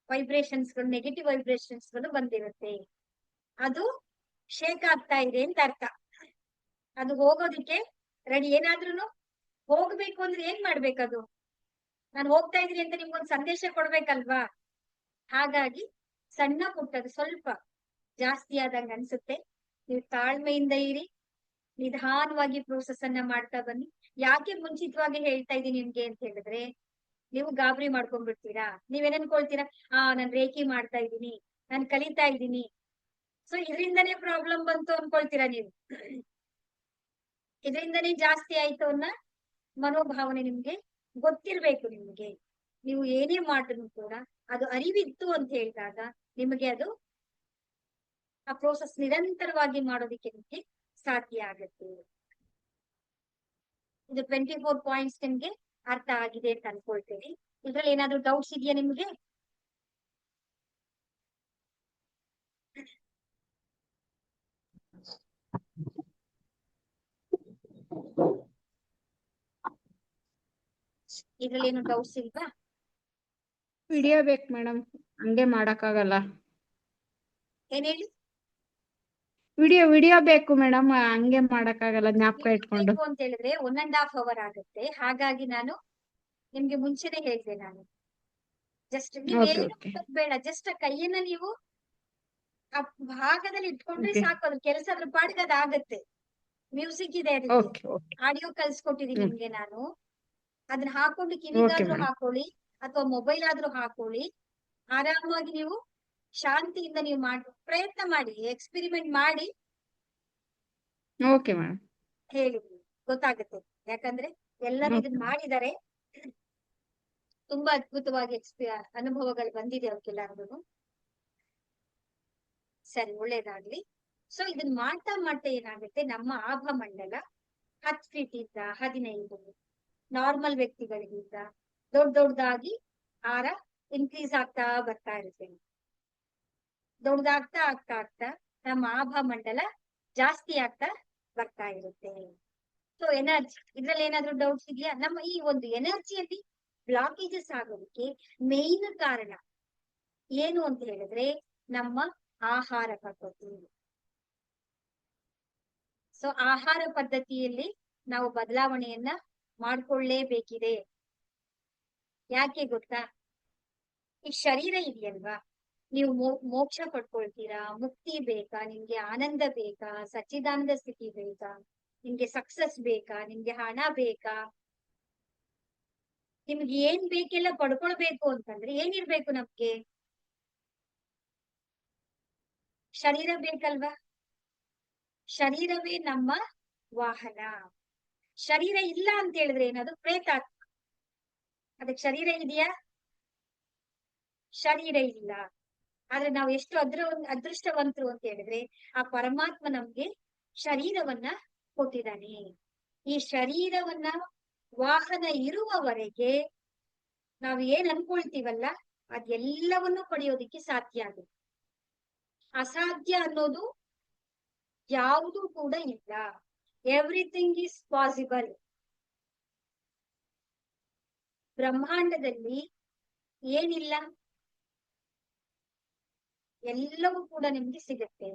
ವೈಬ್ರೇಷನ್ಸ್ಗಳು, ನೆಗೆಟಿವ್ ವೈಬ್ರೇಷನ್ಸ್ಗಳು ಬಂದಿರುತ್ತೆ. ಅದು ಶೇಕ್ ಆಗ್ತಾ ಇದೆ ಅಂತ ಅರ್ಥ. ಅದು ಹೋಗೋದಿಕ್ಕೆ ರೆಡಿ. ಏನಾದ್ರೂ ಹೋಗ್ಬೇಕು ಅಂದ್ರೆ ಏನ್ ಮಾಡ್ಬೇಕದು, ನಾನು ಹೋಗ್ತಾ ಇದೀನಿ ಅಂತ ನಿಮ್ಗೊಂದು ಸಂದೇಶ ಕೊಡ್ಬೇಕಲ್ವಾ? ಹಾಗಾಗಿ ಸಣ್ಣ ಪುಟ್ಟದು ಸ್ವಲ್ಪ ಜಾಸ್ತಿ ಆದಂಗ ಅನ್ಸುತ್ತೆ, ನೀವು ತಾಳ್ಮೆಯಿಂದ ಇರಿ, ನಿಧಾನವಾಗಿ ಪ್ರೋಸೆಸ್ ಅನ್ನ ಮಾಡ್ತಾ ಬನ್ನಿ. ಯಾಕೆ ಮುಂಚಿತವಾಗಿ ಹೇಳ್ತಾ ಇದ್ದೀನಿ ನಿಮ್ಗೆ ಅಂತ ಹೇಳಿದ್ರೆ, ನೀವು ಗಾಬರಿ ಮಾಡ್ಕೊಂಡ್ಬಿಡ್ತೀರಾ. ನೀವೇನ್ ಅನ್ಕೊಳ್ತೀರಾ, ನಾನ್ ರೇಖಿ ಮಾಡ್ತಾ ಇದ್ದೀನಿ, ನಾನ್ ಕಲಿತಾ ಇದ್ದೀನಿ, ಸೊ ಇದರಿಂದನೇ ಪ್ರಾಬ್ಲಮ್ ಬಂತು ಅನ್ಕೊಳ್ತೀರಾ ನೀವು. ಇದರಿಂದನೇ ಜಾಸ್ತಿ ಆಯ್ತು ಅನ್ನೋ ಮನೋಭಾವನೆ ನಿಮ್ಗೆ ಗೊತ್ತಿರ್ಬೇಕು. ನಿಮ್ಗೆ ನೀವು ಏನೇ ಮಾಡಿದ್ರು ಕೂಡ ಅದು ಅರಿವಿತ್ತು ಅಂತ ಹೇಳಿದಾಗ ನಿಮಗೆ ಅದು ಆ ಪ್ರೋಸೆಸ್ ನಿರಂತರವಾಗಿ ಮಾಡೋದಿಕ್ಕೆ ನಿಮ್ಗೆ ಸಾಧ್ಯ ಆಗುತ್ತೆ. ಇದು 24 ಪಾಯಿಂಟ್ಸ್ ನಿಮ್ಗೆ ಅರ್ಥ ಆಗಿದೆ ಅಂತ ಅನ್ಕೊಳ್ತೀನಿ. ಇದ್ರಲ್ಲಿ ಏನಾದ್ರು ಡೌಟ್ಸ್ ಇದೆಯಾ ನಿಮ್ಗೆ? ಇದ್ರಲ್ಲಿ ಏನು ಡೌಟ್ಸ್ ಇಲ್ವಾ? ವಿಡಿಯೋ ಬೇಕು ಮೇಡಮ್, ಹಂಗೆ ಮಾಡಕ್ಕಾಗಲ್ಲ. ಏನ್ ಹೇಳಿ? ವಿಡಿಯೋ ಬೇಕು ಮೇಡಮ್, ಹಂಗೆ ಮಾಡಕ್ಕಾಗಲ್ಲ ಜ್ಞಾಪಕ ಇಟ್ಕೊಂಡು. ಅಂತ ಹೇಳಿದ್ರೆ 1.5 ಅವರ್ ಆಗುತ್ತೆ. ಹಾಗಾಗಿ ನಾನು ನಿಮ್ಗೆ ಮುಂಚೆನೆ ಹೇಳಿದೆ. ನಾನು ಜಸ್ಟ್ ನೀವೇನು ಬೇಡ, ಜಸ್ಟ್ ಕೈಯನ್ನ ನೀವು ಆ ಭಾಗದಲ್ಲಿ ಇಟ್ಕೊಂಡ್ರೆ ಸಾಕು, ಅದ್ರ ಕೆಲಸ ಅದ್ರ ಪಾಡಿಗೆ ಅದಾಗತ್ತೆ. ಮ್ಯೂಸಿಕ್ ಇದೆ, ಅದಕ್ಕೆ ಆಡಿಯೋ ಕಳ್ಸಿಕೊಟ್ಟಿದೀನಿ ನಿಮ್ಗೆ ನಾನು. ಅದನ್ನ ಹಾಕೊಂಡು ಕಿವಿಗಾದ್ರೂ ಹಾಕೊಳ್ಳಿ ಅಥವಾ ಮೊಬೈಲ್ ಆದ್ರೂ ಹಾಕೊಳ್ಳಿ, ಆರಾಮಾಗಿ ನೀವು ಶಾಂತಿಯಿಂದ ನೀವು ಪ್ರಯತ್ನ ಮಾಡಿ, ಎಕ್ಸ್ಪೆರಿಮೆಂಟ್ ಮಾಡಿ ಓಕೆ ಮೇಡಮ್ ಹೇಳಿ. ಗೊತ್ತಾಗುತ್ತೆ. ಯಾಕಂದ್ರೆ ಎಲ್ಲರೂ ಇದನ್ನ ಮಾಡಿದ್ದಾರೆ, ತುಂಬಾ ಅದ್ಭುತವಾಗಿ ಅನುಭವಗಳು ಬಂದಿದೆ ಅವ್ರಿಗೆಲ್ಲರಿಗೂ. ಸರಿ, ಒಳ್ಳೇದಾಗ್ಲಿ. ಸೊ ಇದನ್ನ ಮಾಡ್ತಾ ಮಾಡ್ತಾ ಏನಾಗುತ್ತೆ, ನಮ್ಮ ಆಭಮಂಡಲ 10 ಫೀಟ್ ಇಂದ 15, ನಾರ್ಮಲ್ ವ್ಯಕ್ತಿಗಳಿಗಿಂತ ದೊಡ್ಡದಾಗಿ ಹಾರ ಇನ್ಕ್ರೀಸ್ ಆಗ್ತಾ ಬರ್ತಾ ಇರುತ್ತೆ. ದೊಡ್ಡದಾಗ್ತಾ ಆಗ್ತಾ ಆಗ್ತಾ ನಮ್ಮ ಆಭಮಂಡಲ ಜಾಸ್ತಿ ಆಗ್ತಾ ಬರ್ತಾ ಇರುತ್ತೆ. ಸೊ ಎನರ್ಜಿ, ಇದ್ರಲ್ಲಿ ಏನಾದ್ರೂ ಡೌಟ್ಸ್ ಇದೆಯಾ? ನಮ್ಮ ಈ ಒಂದು ಎನರ್ಜಿಯಲ್ಲಿ ಬ್ಲಾಕೇಜಸ್ ಆಗೋದಕ್ಕೆ ಮೇನ್ ಕಾರಣ ಏನು ಅಂತ ಹೇಳಿದ್ರೆ ನಮ್ಮ ಆಹಾರ ಪದ್ಧತಿ. ಸೊ ಆಹಾರ ಪದ್ಧತಿಯಲ್ಲಿ ನಾವು ಬದಲಾವಣೆಯನ್ನ ಮಾಡ್ಕೊಳ್ಳೇಬೇಕಿದೆ. ಯಾಕೆ ಗೊತ್ತಾ? ಈ ಶರೀರ ಇದೆಯಲ್ವಾ, ನೀವು ಮೋಕ್ಷ ಪಡ್ಕೊಳ್ತೀರಾ, ಮುಕ್ತಿ ಬೇಕಾ, ನಿಮ್ಗೆ ಆನಂದ ಬೇಕಾ, ಸಚ್ಚಿದಾನಂದ ಸ್ಥಿತಿ ಬೇಕಾ, ನಿಮ್ಗೆ ಸಕ್ಸಸ್ ಬೇಕಾ, ನಿಮ್ಗೆ ಹಣ ಬೇಕಾ, ನಿಮ್ಗೆ ಏನ್ ಬೇಕೆಲ್ಲ ಪಡ್ಕೊಳ್ಬೇಕು ಅಂತಂದ್ರೆ ಏನಿರ್ಬೇಕು? ನಮ್ಗೆ ಶರೀರ ಬೇಕಲ್ವಾ? ಶರೀರವೇ ನಮ್ಮ ವಾಹನ. ಶರೀರ ಇಲ್ಲ ಅಂತ ಹೇಳಿದ್ರೆ ಏನದು? ಪ್ರೇತಾತ್ಮ. ಅದಕ್ಕೆ ಶರೀರ ಇದೆಯಾ? ಶರೀರ ಇಲ್ಲ. ಆದ್ರೆ ನಾವು ಎಷ್ಟು ಅದೃಷ್ಟವಂತರು ಅಂತ ಹೇಳಿದ್ರೆ ಆ ಪರಮಾತ್ಮ ನಮ್ಗೆ ಶರೀರವನ್ನ ಕೊಟ್ಟಿದ್ದಾನೆ. ಈ ಶರೀರವನ್ನ ವಾಹನ ಇರುವವರೆಗೆ ನಾವು ಏನ್ ಅನ್ಕೊಳ್ತೀವಲ್ಲ ಅದೆಲ್ಲವನ್ನು ಪಡೆಯೋದಿಕ್ಕೆ ಸಾಧ್ಯ ಆಗುತ್ತೆ. ಅಸಾಧ್ಯ ಅನ್ನೋದು ಯಾವುದು ಕೂಡ ಇಲ್ಲ. Everything is possible. ಬ್ರಹ್ಮಾಂಡದಲ್ಲಿ ಏನಿಲ್ಲ, ಎಲ್ಲವೂ ಕೂಡ ನಿಮ್ಗೆ ಸಿಗುತ್ತೆ.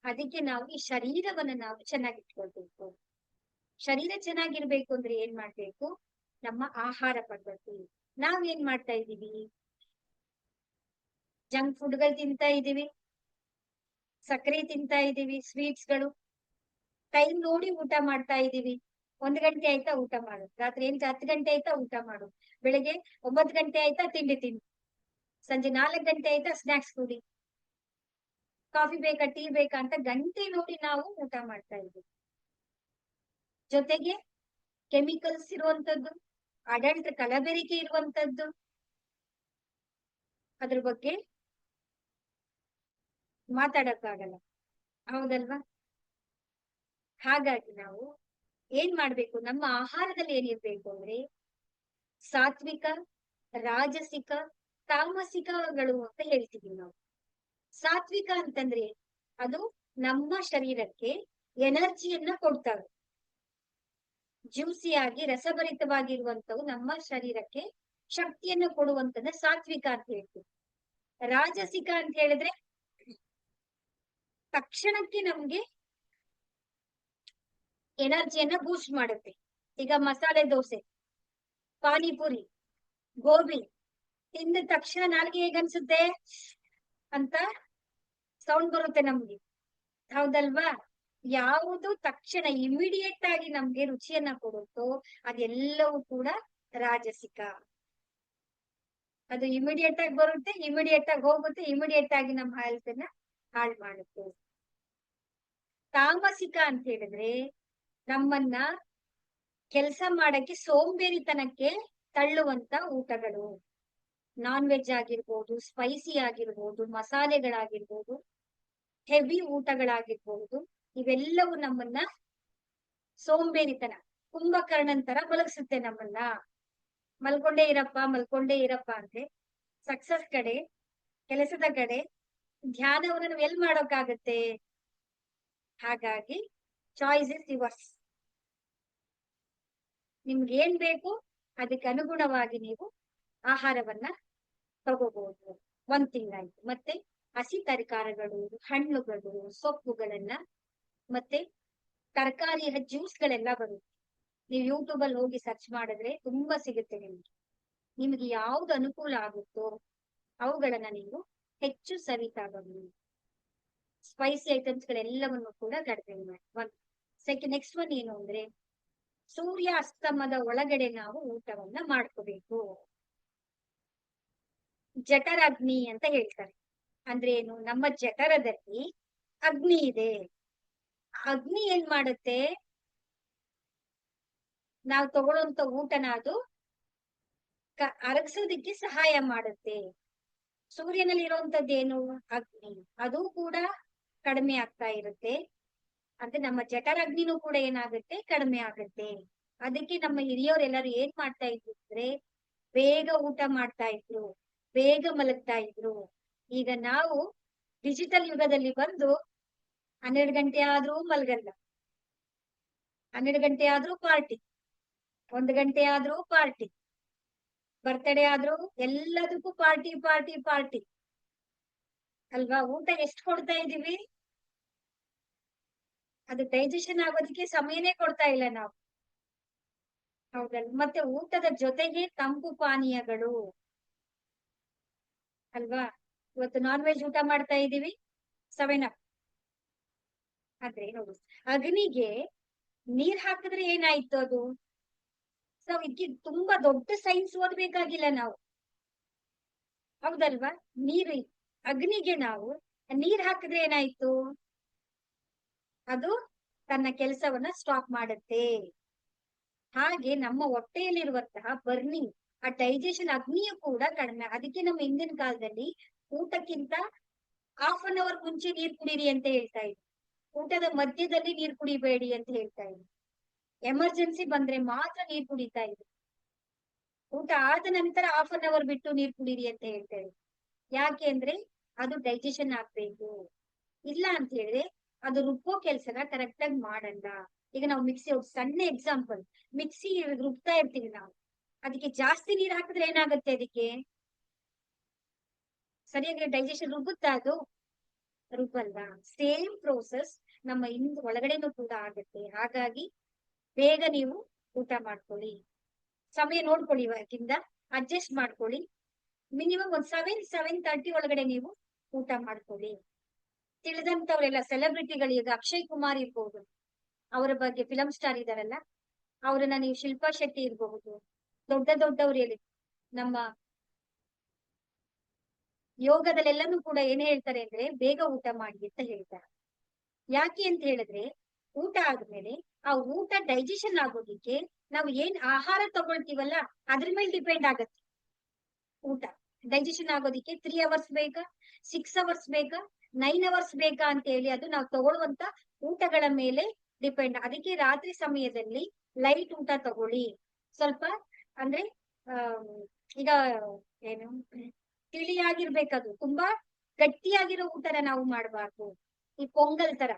ಅದಕ್ಕೆ ನಾವು ಈ ಶರೀರವನ್ನ ನಾವು ಚೆನ್ನಾಗಿಟ್ಕೊಳ್ಬೇಕು. ಶರೀರ ಚೆನ್ನಾಗಿರ್ಬೇಕು ಅಂದ್ರೆ ಏನ್ ಮಾಡ್ಬೇಕು? ನಮ್ಮ ಆಹಾರ ಪದ್ಧತಿ. ನಾವೇನ್ ಮಾಡ್ತಾ ಇದೀವಿ? ಜಂಕ್ ಫುಡ್ಗಳು ತಿಂತಾ ಇದೀವಿ, ಸಕ್ಕರೆ ತಿಂತಾ ಇದೀವಿ, ಸ್ವೀಟ್ಸ್ಗಳು. ಟೈಮ್ ನೋಡಿ ಊಟ ಮಾಡ್ತಾ ಇದೀವಿ. 1 ಗಂಟೆ ಆಯ್ತಾ ಊಟ ಮಾಡು, ರಾತ್ರಿ 10 ಗಂಟೆ ಆಯ್ತಾ ಊಟ ಮಾಡು, ಬೆಳಿಗ್ಗೆ 9 ಗಂಟೆ ಆಯ್ತಾ ತಿಂಡಿ ತಿನ್ನು, ಸಂಜೆ 4 ಗಂಟೆ ಆಯ್ತಾ ಸ್ನಾಕ್ಸ್ ಕುಡಿ, ಕಾಫಿ ಬೇಕಾ ಟೀ ಬೇಕಾ ಅಂತ ಗಂಟೆ ನೋಡಿ ನಾವು ಊಟ ಮಾಡ್ತಾ ಇದ್ದೀವಿ. ಜೊತೆಗೆ ಕೆಮಿಕಲ್ಸ್ ಇರುವಂತದ್ದು, ಅಡಲ್ಟ್ ಕಲಬೆರಿಕೆ ಇರುವಂತದ್ದು, ಅದ್ರ ಬಗ್ಗೆ ಮಾತಾಡಕ್ಕಾಗಲ್ಲ, ಹೌದಲ್ವಾ? ಹಾಗಾಗಿ ನಾವು ಏನ್ ಮಾಡ್ಬೇಕು? ನಮ್ಮ ಆಹಾರದಲ್ಲಿ ಏನಿರ್ಬೇಕು ಅಂದ್ರೆ ಸಾತ್ವಿಕ, ರಾಜಸಿಕ, ತಾಮಸಿಕಗಳು ಅಂತ ಹೇಳ್ತೀವಿ ನಾವು. ಸಾತ್ವಿಕ ಅಂತಂದ್ರೆ ಅದು ನಮ್ಮ ಶರೀರಕ್ಕೆ ಎನರ್ಜಿಯನ್ನ ಕೊಡ್ತವೆ. ಜ್ಯೂಸಿಯಾಗಿ ರಸಭರಿತವಾಗಿರುವಂತವು ನಮ್ಮ ಶರೀರಕ್ಕೆ ಶಕ್ತಿಯನ್ನು ಕೊಡುವಂತದ ಸಾತ್ವಿಕ ಅಂತ ಹೇಳ್ತೀವಿ. ರಾಜಸಿಕ ಅಂತ ಹೇಳಿದ್ರೆ ತಕ್ಷಣಕ್ಕೆ ನಮ್ಗೆ ಎನರ್ಜಿಯನ್ನ ಬೂಸ್ಟ್ ಮಾಡುತ್ತೆ. ಈಗ ಮಸಾಲೆ ದೋಸೆ, ಪಾನಿಪುರಿ, ಗೋಬಿ ತಿಂದ ತಕ್ಷಣ ನಾಲ್ಗೆ ಹೇಗನ್ಸುತ್ತೆ ಅಂತ ಸೌಂಡ್ ಬರುತ್ತೆ ನಮ್ಗೆ, ಹೌದಲ್ವಾ? ಯಾವುದು ತಕ್ಷಣ ಇಮಿಡಿಯೇಟ್ ಆಗಿ ನಮ್ಗೆ ರುಚಿಯನ್ನ ಕೊಡುತ್ತೋ ಅದೆಲ್ಲವೂ ಕೂಡ ರಾಜಸಿಕ. ಅದು ಇಮಿಡಿಯೇಟ್ ಆಗಿ ಬರುತ್ತೆ, ಇಮಿಡಿಯೇಟ್ ಆಗಿ ಹೋಗುತ್ತೆ, ಇಮಿಡಿಯೇಟ್ ಆಗಿ ನಮ್ಮ ಹೆಲ್ತ್ ಅನ್ನ ಹಾಳು ಮಾಡುತ್ತೆ. ತಾಮಸಿಕ ಅಂತ ಹೇಳಿದ್ರೆ ನಮ್ಮನ್ನ ಕೆಲಸ ಮಾಡಕ್ಕೆ ಸೋಂಬೇರಿತನಕ್ಕೆ ತಳ್ಳುವಂತ ಊಟಗಳು. ನಾನ್ ವೆಜ್ ಆಗಿರ್ಬೋದು, ಸ್ಪೈಸಿ ಆಗಿರ್ಬೋದು, ಮಸಾಲೆಗಳಾಗಿರ್ಬೋದು, ಹೆವಿ ಊಟಗಳಾಗಿರ್ಬಹುದು, ಇವೆಲ್ಲವೂ ನಮ್ಮನ್ನ ಸೋಂಬೇರಿತನ, ಕುಂಭಕರ್ಣನ್ ಮಲಗಿಸುತ್ತೆ ನಮ್ಮನ್ನ. ಮಲ್ಕೊಂಡೇ ಇರಪ್ಪ ಅಂದ್ರೆ ಸಕ್ಸಸ್ ಕಡೆ, ಕೆಲಸದ ಕಡೆ ಧ್ಯಾನವನ್ನು ನಾವು ಎಲ್ ಮಾಡೋಕ್ಕಾಗತ್ತೆ? ಹಾಗಾಗಿ ಚಾಯ್ಸ್ ಇಸ್ ಯುವರ್ಸ್. ನಿಮ್ಗೆ ಏನ್ ಬೇಕು ಅದಕ್ಕೆ ಅನುಗುಣವಾಗಿ ನೀವು ಆಹಾರವನ್ನ ತಗೋಬಹುದು. ಒಂದ್ ತಿಂಗಳಾಯ್ತು. ಮತ್ತೆ ಹಸಿ ತರಕಾರಿಗಳು, ಹಣ್ಣುಗಳು, ಸೊಪ್ಪುಗಳನ್ನ, ಮತ್ತೆ ತರಕಾರಿ ಜ್ಯೂಸ್ಗಳೆಲ್ಲ ಬರುತ್ತೆ. ನೀವು ಯೂಟ್ಯೂಬ್ ಅಲ್ಲಿ ಹೋಗಿ ಸರ್ಚ್ ಮಾಡಿದ್ರೆ ತುಂಬಾ ಸಿಗುತ್ತೆ ನಿಮ್ಗೆ. ನಿಮ್ಗೆ ಯಾವ್ದು ಅನುಕೂಲ ಆಗುತ್ತೋ ಅವುಗಳನ್ನ ನೀವು ಹೆಚ್ಚು ಸವಿತಾ ಬನ್ನಿ. ಸ್ಪೈಸಿ ಐಟಮ್ಸ್ ಗಳೆಲ್ಲವನ್ನು ಕೂಡ ಕಡಿಮೆ ಮಾಡಿ. ನೆಕ್ಸ್ಟ್ ಒನ್ ಏನು ಅಂದ್ರೆ ಸೂರ್ಯ ಅಸ್ತಮದ ಒಳಗಡೆ ನಾವು ಊಟವನ್ನ ಮಾಡ್ಕೋಬೇಕು. ಜಠರಾಗ್ನಿ ಅಂತ ಹೇಳ್ತಾರೆ. ಅಂದ್ರೆ ಏನು? ನಮ್ಮ ಜಠರದಲ್ಲಿ ಅಗ್ನಿ ಇದೆ. ಅಗ್ನಿ ಏನ್ ಮಾಡುತ್ತೆ? ನಾವು ತಗೊಳ್ಳುವಂತ ಊಟನ ಅದು ಅರಗಿಸೋದಿಕ್ಕೆ ಸಹಾಯ ಮಾಡುತ್ತೆ. ಸೂರ್ಯನಲ್ಲಿ ಇರುವಂತದ್ದೇನು ಅಗ್ನಿ, ಅದು ಕೂಡ ಕಡಿಮೆ ಆಗ್ತಾ ಇರುತ್ತೆ. ಅಂದ್ರೆ ನಮ್ಮ ಜಠರಾಗ್ನಿನೂ ಕೂಡ ಏನಾಗುತ್ತೆ, ಕಡಿಮೆ ಆಗುತ್ತೆ. ಅದಕ್ಕೆ ನಮ್ಮ ಹಿರಿಯವ್ರೆಲ್ಲರೂ ಏನ್ ಮಾಡ್ತಾ ಇದ್ರು ಅಂದ್ರೆ ಬೇಗ ಊಟ ಮಾಡ್ತಾ ಇದ್ರು, ಬೇಗ ಮಲಗ್ತಾ ಇದ್ರು. ಈಗ ನಾವು ಡಿಜಿಟಲ್ ಯುಗದಲ್ಲಿ ಬಂದು 12 ಗಂಟೆ ಆದ್ರೂ ಮಲಗಲ್ಲ, 12 ಗಂಟೆ ಆದ್ರೂ ಪಾರ್ಟಿ, 1 ಗಂಟೆ ಆದ್ರೂ ಪಾರ್ಟಿ, ಬರ್ತ್ಡೇ ಆದ್ರೂ ಎಲ್ಲದಕ್ಕೂ ಪಾರ್ಟಿ ಪಾರ್ಟಿ ಪಾರ್ಟಿ ಅಲ್ವಾ? ಊಟ ಎಷ್ಟು ಕೊಡ್ತಾ ಇದೀವಿ, ಅದು ಡೈಜೆಷನ್ ಆಗೋದಕ್ಕೆ ಸಮಯನೇ ಕೊಡ್ತಾ ಇಲ್ಲ ನಾವು. ಹೌದಲ್? ಮತ್ತೆ ಊಟದ ಜೊತೆಗೆ ತಂಪು ಪಾನೀಯಗಳು ಅಲ್ವಾ? ಇವತ್ತು ನಾನ್ ವೆಜ್ ಊಟ ಮಾಡ್ತಾ ಇದೀವಿ, 7 ಅಪ್. ಆದ್ರೆ ನೋಡು, ಅಗ್ನಿಗೆ ನೀರ್ ಹಾಕಿದ್ರೆ ಏನಾಯ್ತು ಅದು? ನಾವು ಇದಕ್ಕೆ ತುಂಬಾ ದೊಡ್ಡ ಸೈನ್ಸ್ ಓದ್ಬೇಕಾಗಿಲ್ಲ ನಾವು, ಹೌದಲ್ವಾ? ನೀರು, ಅಗ್ನಿಗೆ ನಾವು ನೀರ್ ಹಾಕಿದ್ರೆ ಏನಾಯ್ತು? ಅದು ತನ್ನ ಕೆಲಸವನ್ನ ಸ್ಟಾಪ್ ಮಾಡುತ್ತೆ. ಹಾಗೆ ನಮ್ಮ ಹೊಟ್ಟೆಯಲ್ಲಿರುವಂತಹ ಬರ್ನಿಂಗ್, ಆ ಡೈಜೆಷನ್ ಅಗ್ನಿಯು ಕೂಡ ಕಡಿಮೆ. ಅದಕ್ಕೆ ನಮ್ಮ ಹಿಂದಿನ ಕಾಲದಲ್ಲಿ ಊಟಕ್ಕಿಂತ 1/2 ಮುಂಚೆ ನೀರ್ ಕುಡೀರಿ ಅಂತ ಹೇಳ್ತಾ ಇದ್ರು, ಊಟದ ಮಧ್ಯದಲ್ಲಿ ನೀರ್ ಕುಡಿಬೇಡಿ ಅಂತ ಹೇಳ್ತಾ ಇದ್ರು. ಎಮರ್ಜೆನ್ಸಿ ಬಂದ್ರೆ ಮಾತ್ರ ನೀರ್ ಕುಡಿತಾ ಇದ್ರು. ಊಟ ಆದ ನಂತರ 1/2 ಬಿಟ್ಟು ನೀರ್ ಕುಡೀರಿ ಅಂತ ಹೇಳ್ತಾ ಇದ್ರು. ಯಾಕೆ ಅಂದ್ರೆ ಅದು ಡೈಜೆಷನ್ ಆಗ್ಬೇಕು. ಇಲ್ಲ ಅಂತ ಹೇಳಿದ್ರೆ ಅದು ರುಬ್ಬೋ ಕೆಲ್ಸನ ಕರೆಕ್ಟ್ ಆಗಿ ಮಾಡಲ್ಲ. ಈಗ ನಾವು ಮಿಕ್ಸಿ, ಸಣ್ಣ ಎಕ್ಸಾಂಪಲ್, ಮಿಕ್ಸಿ ರುಬ್ತಾ ಇರ್ತೀವಿ ನಾವು, ಅದಕ್ಕೆ ಜಾಸ್ತಿ ನೀರ್ ಹಾಕಿದ್ರೆ ಏನಾಗುತ್ತೆ? ಅದಕ್ಕೆ ಸರಿಯಾಗಿ ಡೈಜೆಷನ್ ರುಬ್ಬುತ್ತಾ? ಅದು ರುಬ್ಬಲ್ಲ. ಸೇಮ್ ಪ್ರೋಸೆಸ್ ನಮ್ಮ ಒಳಗಡೆನೂ ಕೂಡ ಆಗುತ್ತೆ. ಹಾಗಾಗಿ ಬೇಗ ನೀವು ಊಟ ಮಾಡ್ಕೊಳ್ಳಿ, ಸಮಯ ನೋಡ್ಕೊಳ್ಳಿ, ಇವತ್ತಿಂದ ಅಡ್ಜಸ್ಟ್ ಮಾಡ್ಕೊಳ್ಳಿ. ಮಿನಿಮಮ್ ಒಂದ್ 7-7:30 ಒಳಗಡೆ ನೀವು ಊಟ ಮಾಡ್ಕೊಳ್ಳಿ. ತಿಳಿದಂತವ್ರೆಲ್ಲ ಸೆಲೆಬ್ರಿಟಿಗಳು, ಈಗ ಅಕ್ಷಯ್ ಕುಮಾರ್ ಇರ್ಬಹುದು, ಅವರ ಬಗ್ಗೆ ಫಿಲಂ ಸ್ಟಾರ್ ಇದಾರಲ್ಲ, ಅವ್ರನ್ನ ನೀವು ಶಿಲ್ಪಾ ಶೆಟ್ಟಿ ಇರಬಹುದು, ದೊಡ್ಡ ದೊಡ್ಡವ್ರು ಹೇಳಿ ನಮ್ಮ ಯೋಗದಲ್ಲೆಲ್ಲನೂ ಕೂಡ ಏನ್ ಹೇಳ್ತಾರೆ ಅಂದ್ರೆ ಬೇಗ ಊಟ ಮಾಡಿ ಅಂತ ಹೇಳ್ತಾರೆ. ಯಾಕೆ ಅಂತ ಹೇಳಿದ್ರೆ ಊಟ ಆದ್ಮೇಲೆ ಆ ಊಟ ಡೈಜೆಷನ್ ಆಗೋದಿಕ್ಕೆ ನಾವು ಏನ್ ಆಹಾರ ತಗೊಳ್ತೀವಲ್ಲ ಅದ್ರ ಮೇಲೆ ಡಿಪೆಂಡ್ ಆಗತ್ತೆ. ಊಟ ಡೈಜೆಷನ್ ಆಗೋದಿಕ್ಕೆ 3 ಅವರ್ಸ್ ಬೇಕಾ, 6 ಅವರ್ಸ್ ಬೇಕಾ, 9 ಅವರ್ಸ್ ಬೇಕಾ ಅಂತ ಹೇಳಿ ಅದು ನಾವು ತಗೊಳ್ಳುವಂತ ಊಟಗಳ ಮೇಲೆ ಡಿಪೆಂಡ್. ಅದಕ್ಕೆ ರಾತ್ರಿ ಸಮಯದಲ್ಲಿ ಲೈಟ್ ಊಟ ತಗೊಳ್ಳಿ. ಸ್ವಲ್ಪ ಅಂದ್ರೆ ಆ ಈಗ ಏನು ತಿಳಿಯಾಗಿರ್ಬೇಕದು, ತುಂಬಾ ಗಟ್ಟಿಯಾಗಿರೋ ಊಟನ ನಾವು ಮಾಡಬಾರ್ದು. ಈ ಪೊಂಗಲ್ ತರ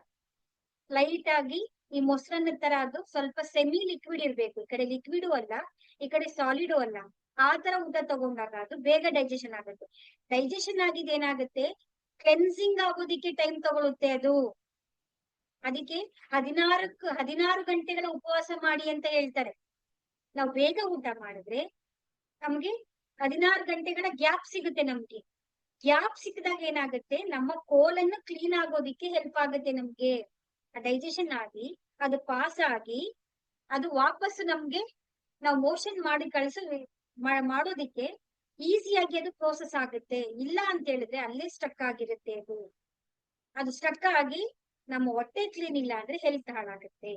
ಲೈಟ್ ಆಗಿ, ಈ ಮೊಸರನ್ನ ತರ ಅದು ಸ್ವಲ್ಪ ಸೆಮಿ ಲಿಕ್ವಿಡ್ ಇರ್ಬೇಕು. ಈ ಕಡೆ ಲಿಕ್ವಿಡು ಅಲ್ಲ, ಈ ಕಡೆ ಸಾಲಿಡು ಅಲ್ಲ, ಆ ತರ ಊಟ ತಗೊಂಡಾಗ ಅದು ಬೇಗ ಡೈಜೆಷನ್ ಆಗುತ್ತೆ. ಡೈಜೆಷನ್ ಆಗಿದ್ ಏನಾಗುತ್ತೆ, ಕ್ಲೆನ್ಸಿಂಗ್ ಆಗೋದಿಕ್ಕೆ ಟೈಮ್ ತಗೊಳುತ್ತೆ ಅದು. ಅದಕ್ಕೆ 16 ಗಂಟೆಗಳ ಉಪವಾಸ ಮಾಡಿ ಅಂತ ಹೇಳ್ತಾರೆ. ನಾವು ಬೇಗ ಊಟ ಮಾಡಿದ್ರೆ ನಮ್ಗೆ 16 ಗಂಟೆಗಳ ಗ್ಯಾಪ್ ಸಿಗುತ್ತೆ. ನಮ್ಗೆ ಗ್ಯಾಪ್ ಸಿಕ್ಕಿದಾಗ ಏನಾಗುತ್ತೆ, ನಮ್ಮ ಕೋಲನ್ನು ಕ್ಲೀನ್ ಆಗೋದಿಕ್ಕೆ ಹೆಲ್ಪ್ ಆಗುತ್ತೆ. ನಮ್ಗೆ ಡೈಜೆಷನ್ ಆಗಿ ಅದು ಪಾಸ್ ಆಗಿ ಅದು ವಾಪಸ್ ನಮ್ಗೆ ನಾವು ಮೋಷನ್ ಮಾಡಿ ಮಾಡೋದಿಕ್ಕೆ ಈಸಿಯಾಗಿ ಅದು ಪ್ರೋಸೆಸ್ ಆಗುತ್ತೆ. ಇಲ್ಲ ಅಂತ ಹೇಳಿದ್ರೆ ಅಲ್ಲೇ ಸ್ಟಕ್ ಆಗಿರುತ್ತೆ. ಅದು ಸ್ಟಕ್ ಆಗಿ ನಮ್ಮ ಹೊಟ್ಟೆ ಕ್ಲೀನ್ ಇಲ್ಲ ಅಂದ್ರೆ ಹೆಲ್ತ್ ಹಾಳಾಗುತ್ತೆ.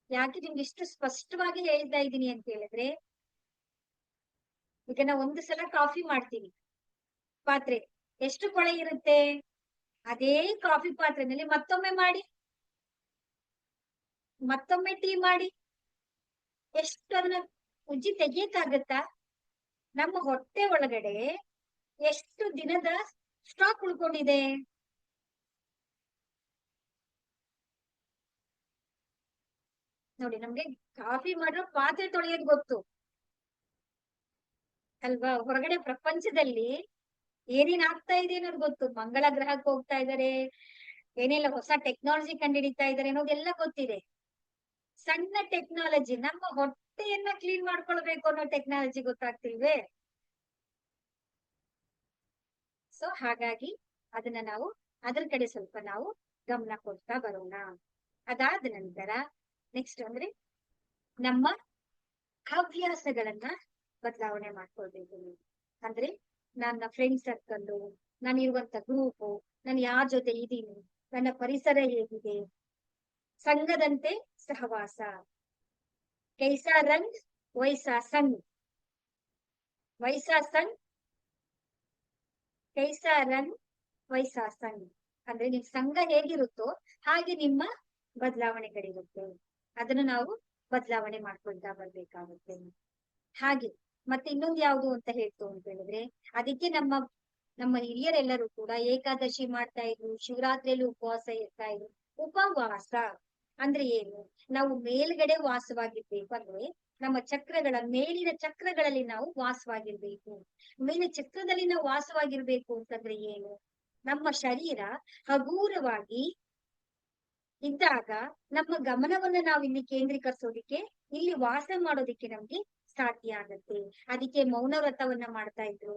ಯಾಕೆ ನಿಮ್ಗೆ ಇಷ್ಟು ಸ್ಪಷ್ಟವಾಗಿ ಹೇಳ್ತಾ ಇದ್ದೀನಿ ಅಂತ ಹೇಳಿದ್ರೆ, ಈಗ ನಾವು ಒಂದು ಸಲ ಕಾಫಿ ಮಾಡ್ತೀವಿ, ಪಾತ್ರೆ ಎಷ್ಟು ಕೊಳೆ ಇರುತ್ತೆ, ಅದೇ ಕಾಫಿ ಪಾತ್ರೆನಲ್ಲಿ ಮತ್ತೊಮ್ಮೆ ಮಾಡಿ, ಮತ್ತೊಮ್ಮೆ ಟೀ ಮಾಡಿ, ಎಷ್ಟು ಅದನ್ನ ಉಜ್ಜಿ ತೆಗಿಯಕ್ಕಾಗತ್ತಾ? ನಮ್ಮ ಹೊಟ್ಟೆ ಒಳಗಡೆ ಎಷ್ಟು ದಿನದ ಸ್ಟಾಕ್ ಉಳ್ಕೊಂಡಿದೆ. ನೋಡಿ, ನಮ್ಗೆ ಕಾಫಿ ಮಾಡೋ ಪಾತ್ರೆ ತೊಳೆಯೋದ್ ಗೊತ್ತು ಅಲ್ವಾ? ಹೊರಗಡೆ ಪ್ರಪಂಚದಲ್ಲಿ ಏನೇನ್ ಆಗ್ತಾ ಇದೆ ಅನ್ನೋದು ಗೊತ್ತು. ಮಂಗಳ ಗ್ರಹಕ್ಕೆ ಹೋಗ್ತಾ ಇದಾರೆ, ಏನೆಲ್ಲ ಹೊಸ ಟೆಕ್ನಾಲಜಿ ಕಂಡುಹಿಡಿತಾ ಇದಾರೆ ಅನ್ನೋದೆಲ್ಲ ಗೊತ್ತಿದೆ. ಸಣ್ಣ ಟೆಕ್ನಾಲಜಿ, ನಮ್ಮ ಹೊಟ್ಟೆಯನ್ನ ಕ್ಲೀನ್ ಮಾಡ್ಕೊಳ್ಬೇಕು ಅನ್ನೋ ಟೆಕ್ನಾಲಜಿ ಗೊತ್ತಾಗ್ತಿಲ್ವೇ? ಸೊ ಹಾಗಾಗಿ ಅದನ್ನ ನಾವು ಅದ್ರ ಕಡೆ ಸ್ವಲ್ಪ ನಾವು ಗಮನ ಕೊಡ್ತಾ ಬರೋಣ. ಅದಾದ ನಂತರ ನೆಕ್ಸ್ಟ್ ಅಂದ್ರೆ ನಮ್ಮ ಹವ್ಯಾಸಗಳನ್ನ ಬದಲಾವಣೆ ಮಾಡ್ಕೊಳ್ಬೇಕು. ಅಂದ್ರೆ ನನ್ನ ಫ್ರೆಂಡ್ ಸರ್ಕಲ್, ನಾನು ಇರುವಂತ ಗ್ರೂಪ್, ನಾನು ಯಾರ ಜೊತೆ ಇದ್ದೀನಿ, ನನ್ನ ಪರಿಸರ ಹೇಗಿದೆ, ಸಂಘದಂತೆ ಸಹವಾಸ. ಕೈಸಾ ರಂಗ್ ವೈಸಾ ಸಂಗ್. ವೈಸಾ ಸಂಗ್ ಕೈಸಾ ರಂಗ್ ವೈಸಾ ಸಂಗ್. ಅಂದ್ರೆ ನಿಮ್ ಸಂಘ ಹೇಗಿರುತ್ತೋ ಹಾಗೆ ನಿಮ್ಮ ಬದಲಾವಣೆಗಳಿರುತ್ತೆ. ಅದನ್ನು ನಾವು ಬದಲಾವಣೆ ಮಾಡ್ಕೊಳ್ತಾ ಬರ್ಬೇಕಾಗುತ್ತೆ. ಹಾಗೆ ಮತ್ತೆ ಇನ್ನೊಂದು ಯಾವುದು ಅಂತ ಹೇಳ್ತು ಅಂತ ಹೇಳಿದ್ರೆ, ಅದಕ್ಕೆ ನಮ್ಮ ಹಿರಿಯರೆಲ್ಲರೂ ಕೂಡ ಏಕಾದಶಿ ಮಾಡ್ತಾ ಇದ್ರು, ಶಿವರಾತ್ರಿಯಲ್ಲಿ ಉಪವಾಸ ಇರ್ತಾ ಇದ್ರು. ಉಪವಾಸ ಅಂದ್ರೆ ಏನು? ನಾವು ಮೇಲ್ಗಡೆ ವಾಸವಾಗಿರ್ಬೇಕು ಅಂದ್ರೆ ನಮ್ಮ ಮೇಲಿನ ಚಕ್ರಗಳಲ್ಲಿ ನಾವು ವಾಸವಾಗಿರ್ಬೇಕು. ಮೇಲಿನ ಚಕ್ರದಲ್ಲಿ ನಾವು ವಾಸವಾಗಿರ್ಬೇಕು ಅಂತಂದ್ರೆ ಏನು? ನಮ್ಮ ಶರೀರ ಹಗೂರವಾಗಿ ಇದ್ದಾಗ ನಮ್ಮ ಗಮನವನ್ನ ನಾವು ಇಲ್ಲಿ ಕೇಂದ್ರೀಕರಿಸೋದಿಕ್ಕೆ, ಇಲ್ಲಿ ವಾಸ ಮಾಡೋದಿಕ್ಕೆ ನಮ್ಗೆ ಸಾಧ್ಯ ಆಗತ್ತೆ. ಅದಕ್ಕೆ ಮೌನ ವ್ರತವನ್ನ ಮಾಡ್ತಾ ಇದ್ರು,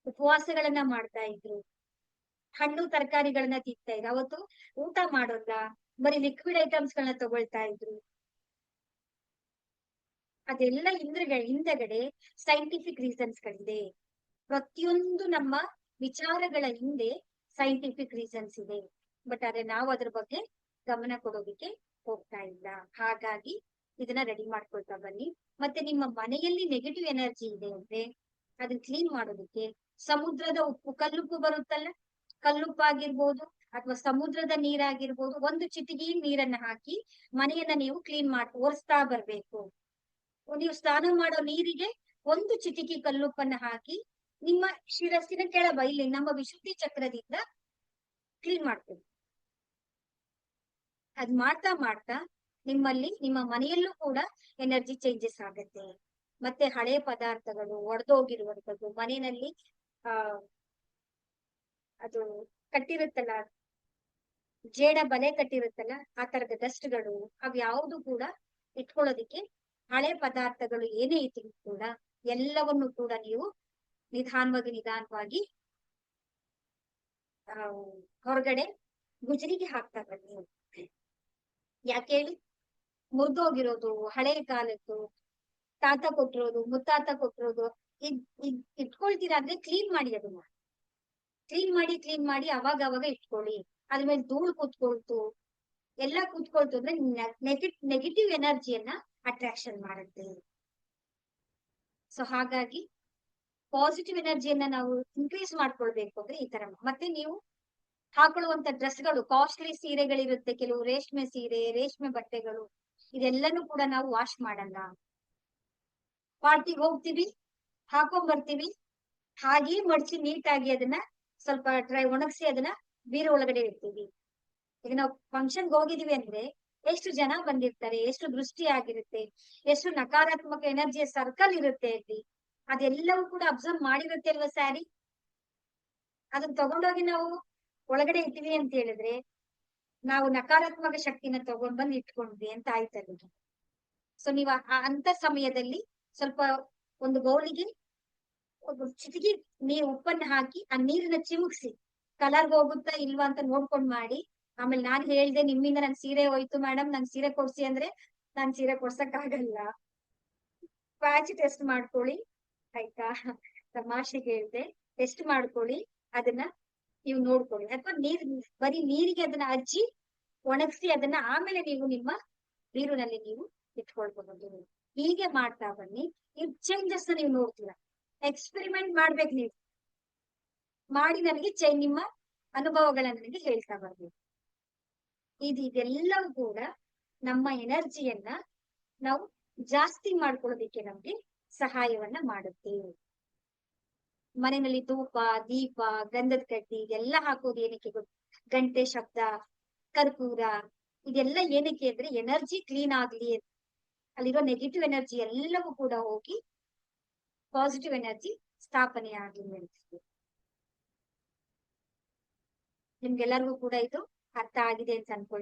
ಉಪವಾಸಗಳನ್ನ ಮಾಡ್ತಾ ಇದ್ರು, ಹಣ್ಣು ತರಕಾರಿಗಳನ್ನ ತಿಂತಾ ಇದ್ರು. ಅವತ್ತು ಊಟ ಮಾಡೋಲ್ಲ, ಬರೀ ಲಿಕ್ವಿಡ್ ಐಟಮ್ಸ್ ಗಳನ್ನ ತಗೊಳ್ತಾ ಇದ್ರು. ಅದೆಲ್ಲ ಹಿಂದಗಡೆ ಸೈಂಟಿಫಿಕ್ ರೀಸನ್ಸ್ ಗಳಿದೆ. ಪ್ರತಿಯೊಂದು ನಮ್ಮ ವಿಚಾರಗಳ ಹಿಂದೆ ಸೈಂಟಿಫಿಕ್ ರೀಸನ್ಸ್ ಇದೆ. ಬಟ್ ಆದ್ರೆ ನಾವು ಅದ್ರ ಬಗ್ಗೆ ಗಮನ ಕೊಡೋದಿಕ್ಕೆ ಹೋಗ್ತಾ ಇಲ್ಲ. ಹಾಗಾಗಿ ಇದನ್ನ ರೆಡಿ ಮಾಡ್ಕೊಳ್ತಾ ಬನ್ನಿ. ಮತ್ತೆ ನಿಮ್ಮ ಮನೆಯಲ್ಲಿ ನೆಗೆಟಿವ್ ಎನರ್ಜಿ ಇದೆ ಅಂದ್ರೆ ಅದನ್ನ ಕ್ಲೀನ್ ಮಾಡೋದಕ್ಕೆ ಸಮುದ್ರದ ಉಪ್ಪು, ಕಲ್ಲುಪ್ಪು ಬರುತ್ತಲ್ಲ, ಕಲ್ಲುಪ್ಪಾಗಿರ್ಬೋದು ಅಥವಾ ಸಮುದ್ರದ ನೀರಾಗಿರ್ಬೋದು, ಒಂದು ಚಿಟಿಕೆ ನೀರನ್ನ ಹಾಕಿ ಮನೆಯನ್ನ ನೀವು ಕ್ಲೀನ್ ಒರೆಸ್ತಾ ಬರ್ಬೇಕು. ನೀವು ಸ್ನಾನ ಮಾಡೋ ನೀರಿಗೆ ಒಂದು ಚಿಟಿಕೆ ಕಲ್ಲುಪ್ಪನ್ನ ಹಾಕಿ ನಿಮ್ಮ ಶಿರಸ್ಸಿನ ಇಲ್ಲಿ ನಮ್ಮ ವಿಶುದ್ಧಿ ಚಕ್ರದಿಂದ ಕ್ಲೀನ್ ಮಾಡ್ತೀವಿ. ಅದ್ ಮಾಡ್ತಾ ಮಾಡ್ತಾ ನಿಮ್ಮ ಮನೆಯಲ್ಲೂ ಕೂಡ ಎನರ್ಜಿ ಚೇಂಜಸ್ ಆಗತ್ತೆ. ಮತ್ತೆ ಹಳೆ ಪದಾರ್ಥಗಳು, ಒಡೆದೋಗಿರುವಂತದ್ದು, ಮನೆಯಲ್ಲಿ ಅದು ಕಟ್ಟಿರುತ್ತಲ್ಲ, ಜೇಡ ಬಲೆ ಕಟ್ಟಿರುತ್ತಲ್ಲ, ಆ ತರದ ಡಸ್ಟ್ಗಳು ಯಾವುದು ಕೂಡ ಇಟ್ಕೊಳ್ಳೋದಿಕ್ಕೆ, ಹಳೆ ಪದಾರ್ಥಗಳು ಏನೇ ಇದ್ರು ಕೂಡ ಎಲ್ಲವನ್ನು ಕೂಡ ನೀವು ನಿಧಾನವಾಗಿ ಹೊರಗಡೆ ಗುಜರಿಗೆ ಹಾಕ್ತಾ ಬನ್ನಿ. ಯಾಕೆ ಹೇಳಿ? ಮುರಿದೋಗಿರೋದು, ಹಳೆ ಕಾಲದ್ದು, ತಾತ ಕೊಟ್ಟಿರೋದು, ಮುತ್ತಾತ ಕೊಟ್ಟಿರೋದು ಇಟ್ಕೊಳ್ತೀರಾ ಅಂದ್ರೆ ಕ್ಲೀನ್ ಮಾಡಿ. ಅದನ್ನ ಕ್ಲೀನ್ ಮಾಡಿ ಅವಾಗ ಇಟ್ಕೊಳ್ಳಿ. ಅದ್ಮೇಲೆ ಧೂಳು ಕೂತ್ಕೊಳ್ತು, ಎಲ್ಲ ಕೂತ್ಕೊಳ್ತು ಅಂದ್ರೆ ನೆಗೆಟಿವ್ ಎನರ್ಜಿಯನ್ನ ಅಟ್ರಾಕ್ಷನ್ ಮಾಡುತ್ತೆ. ಸೊ ಹಾಗಾಗಿ ಪಾಸಿಟಿವ್ ಎನರ್ಜಿಯನ್ನ ನಾವು ಇನ್ಕ್ರೀಸ್ ಮಾಡ್ಕೊಳ್ಬೇಕು ಅಂದ್ರೆ ಈ ತರ. ಮತ್ತೆ ನೀವು ಹಾಕೊಳ್ಳುವಂತ ಡ್ರೆಸ್ಗಳು, ಕಾಸ್ಟ್ಲಿ ಸೀರೆಗಳಿರುತ್ತೆ, ಕೆಲವು ರೇಷ್ಮೆ ಸೀರೆ, ರೇಷ್ಮೆ ಬಟ್ಟೆಗಳು, ಇದೆಲ್ಲನೂ ಕೂಡ ನಾವು ವಾಶ್ ಮಾಡಲ್ಲ. ಪಾರ್ಟಿಗೆ ಹೋಗ್ತೀವಿ, ಹಾಕೊಂಡ್ ಬರ್ತೀವಿ, ಹಾಗೆ ಮಡ್ಚಿ ನೀಟಾಗಿ ಅದನ್ನ ಸ್ವಲ್ಪ ಒಣಗಿಸಿ ಅದನ್ನ ಬೀರು ಒಳಗಡೆ ಇಡ್ತೀವಿ. ಈಗ ನಾವು ಫಂಕ್ಷನ್ಗೆ ಹೋಗಿದೀವಿ ಅಂದ್ರೆ ಎಷ್ಟು ಜನ ಬಂದಿರ್ತಾರೆ, ಎಷ್ಟು ದೃಷ್ಟಿ ಆಗಿರುತ್ತೆ, ಎಷ್ಟು ನಕಾರಾತ್ಮಕ ಎನರ್ಜಿಯ ಸರ್ಕಲ್ ಇರುತ್ತೆ ಅಲ್ಲಿ, ಅದೆಲ್ಲವೂ ಕೂಡ ಅಬ್ಸರ್ವ್ ಮಾಡಿರುತ್ತೆ ಅಲ್ವಾ ಸ್ಯಾರಿ. ಅದನ್ನ ತಗೊಂಡೋಗಿ ನಾವು ಒಳಗಡೆ ಇಟ್ಟಿವಿ ಅಂತ ಹೇಳಿದ್ರೆ ನಾವು ನಕಾರಾತ್ಮಕ ಶಕ್ತಿನ ತಗೊಂಡ್ ಬಂದು ಇಟ್ಕೊಂಡ್ವಿ ಅಂತ ಆಯ್ತಲ್ಲ. ಸೊ ನೀವು ಅಂತ ಸಮಯದಲ್ಲಿ ಸ್ವಲ್ಪ ಒಂದು ಬೌಲಿಗೆ ಒಂದು ಚಿಟಿಕೆ ಉಪ್ಪನ್ನ ಹಾಕಿ ಆ ನೀರನ್ನ ಚಿಮುಕ್ಸಿ, ಕಲರ್ ಹೋಗುತ್ತಾ ಇಲ್ವಾ ಅಂತ ನೋಡ್ಕೊಂಡ್ ಮಾಡಿ. ಆಮೇಲೆ ನಾನ್ ಹೇಳ್ದೆ ನಿಮ್ಮಿಂದ ನನ್ ಸೀರೆ ಹೋಯ್ತು ಮೇಡಮ್, ನಂಗೆ ಸೀರೆ ಕೊಡ್ಸಿ ಅಂದ್ರೆ ನಾನ್ ಸೀರೆ ಕೊಡ್ಸಕ್ ಆಗಲ್ಲ. ಪ್ಯಾಚ್ ಟೆಸ್ಟ್ ಮಾಡ್ಕೊಳ್ಳಿ ಆಯ್ತಾ, ತಮಾಷೆಗೆ ಹೇಳ್ದೆ. ಟೆಸ್ಟ್ ಮಾಡ್ಕೊಳ್ಳಿ, ಅದನ್ನ ನೀವು ನೋಡ್ಕೊಳ್ಳಿ. ಅಥವಾ ಬರೀ ನೀರಿಗೆ ಅದನ್ನ ಹಚ್ಚಿ ಒಣಗಿಸಿ ಅದನ್ನ ಆಮೇಲೆ ನೀವು ನಿಮ್ಮ ಬೀರುನಲ್ಲಿ ನೀವು ಇಟ್ಕೊಳ್ಬಹುದು. ಹೀಗೆ ಮಾಡ್ತಾ ಬನ್ನಿ, ಈ ಚೇಂಜಸ್ ನೀವು ನೋಡ್ತೀರಾ. ಎಕ್ಸ್ಪೆರಿಮೆಂಟ್ ಮಾಡ್ಬೇಕು ನೀವು, ಮಾಡಿ ನನಗೆ ನಿಮ್ಮ ಅನುಭವಗಳನ್ನ ನನಗೆ ಹೇಳ್ತಾ ಬರ್ಬೇಕು. ಇದೆಲ್ಲವೂ ಕೂಡ ನಮ್ಮ ಎನರ್ಜಿಯನ್ನ ನಾವು ಜಾಸ್ತಿ ಮಾಡ್ಕೊಳ್ಳೋದಿಕ್ಕೆ ನಮ್ಗೆ ಸಹಾಯವನ್ನ ಮಾಡುತ್ತೆ. ಮನೆಯಲ್ಲಿ ಧೂಪ, ದೀಪ, ಗಂಧದ ಕಡ್ಡಿ ಇದೆಲ್ಲ ಹಾಕೋದು ಏನಕ್ಕೆ ಗೊತ್ತು? ಗಂಟೆ ಶಬ್ದ, ಕರ್ಪೂರ, ಇದೆಲ್ಲ ಏನಕ್ಕೆ ಅಂದ್ರೆ ಎನರ್ಜಿ ಕ್ಲೀನ್ ಆಗ್ಲಿ, ಅಲ್ಲಿರೋ ನೆಗೆಟಿವ್ ಎನರ್ಜಿ ಎಲ್ಲವೂ ಕೂಡ ಹೋಗಿ ಪಾಸಿಟಿವ್ ಎನರ್ಜಿ ಸ್ಥಾಪನೆ ಆಗ್ಲಿ ಅಂತ. ನಿಮ್ಗೆಲ್ಲರಿಗೂ ಕೂಡ ಇದು ಅರ್ಥ ಆಗಿದೆ ಅಂತ ಅನ್ಕೊಳ್ತೀನಿ.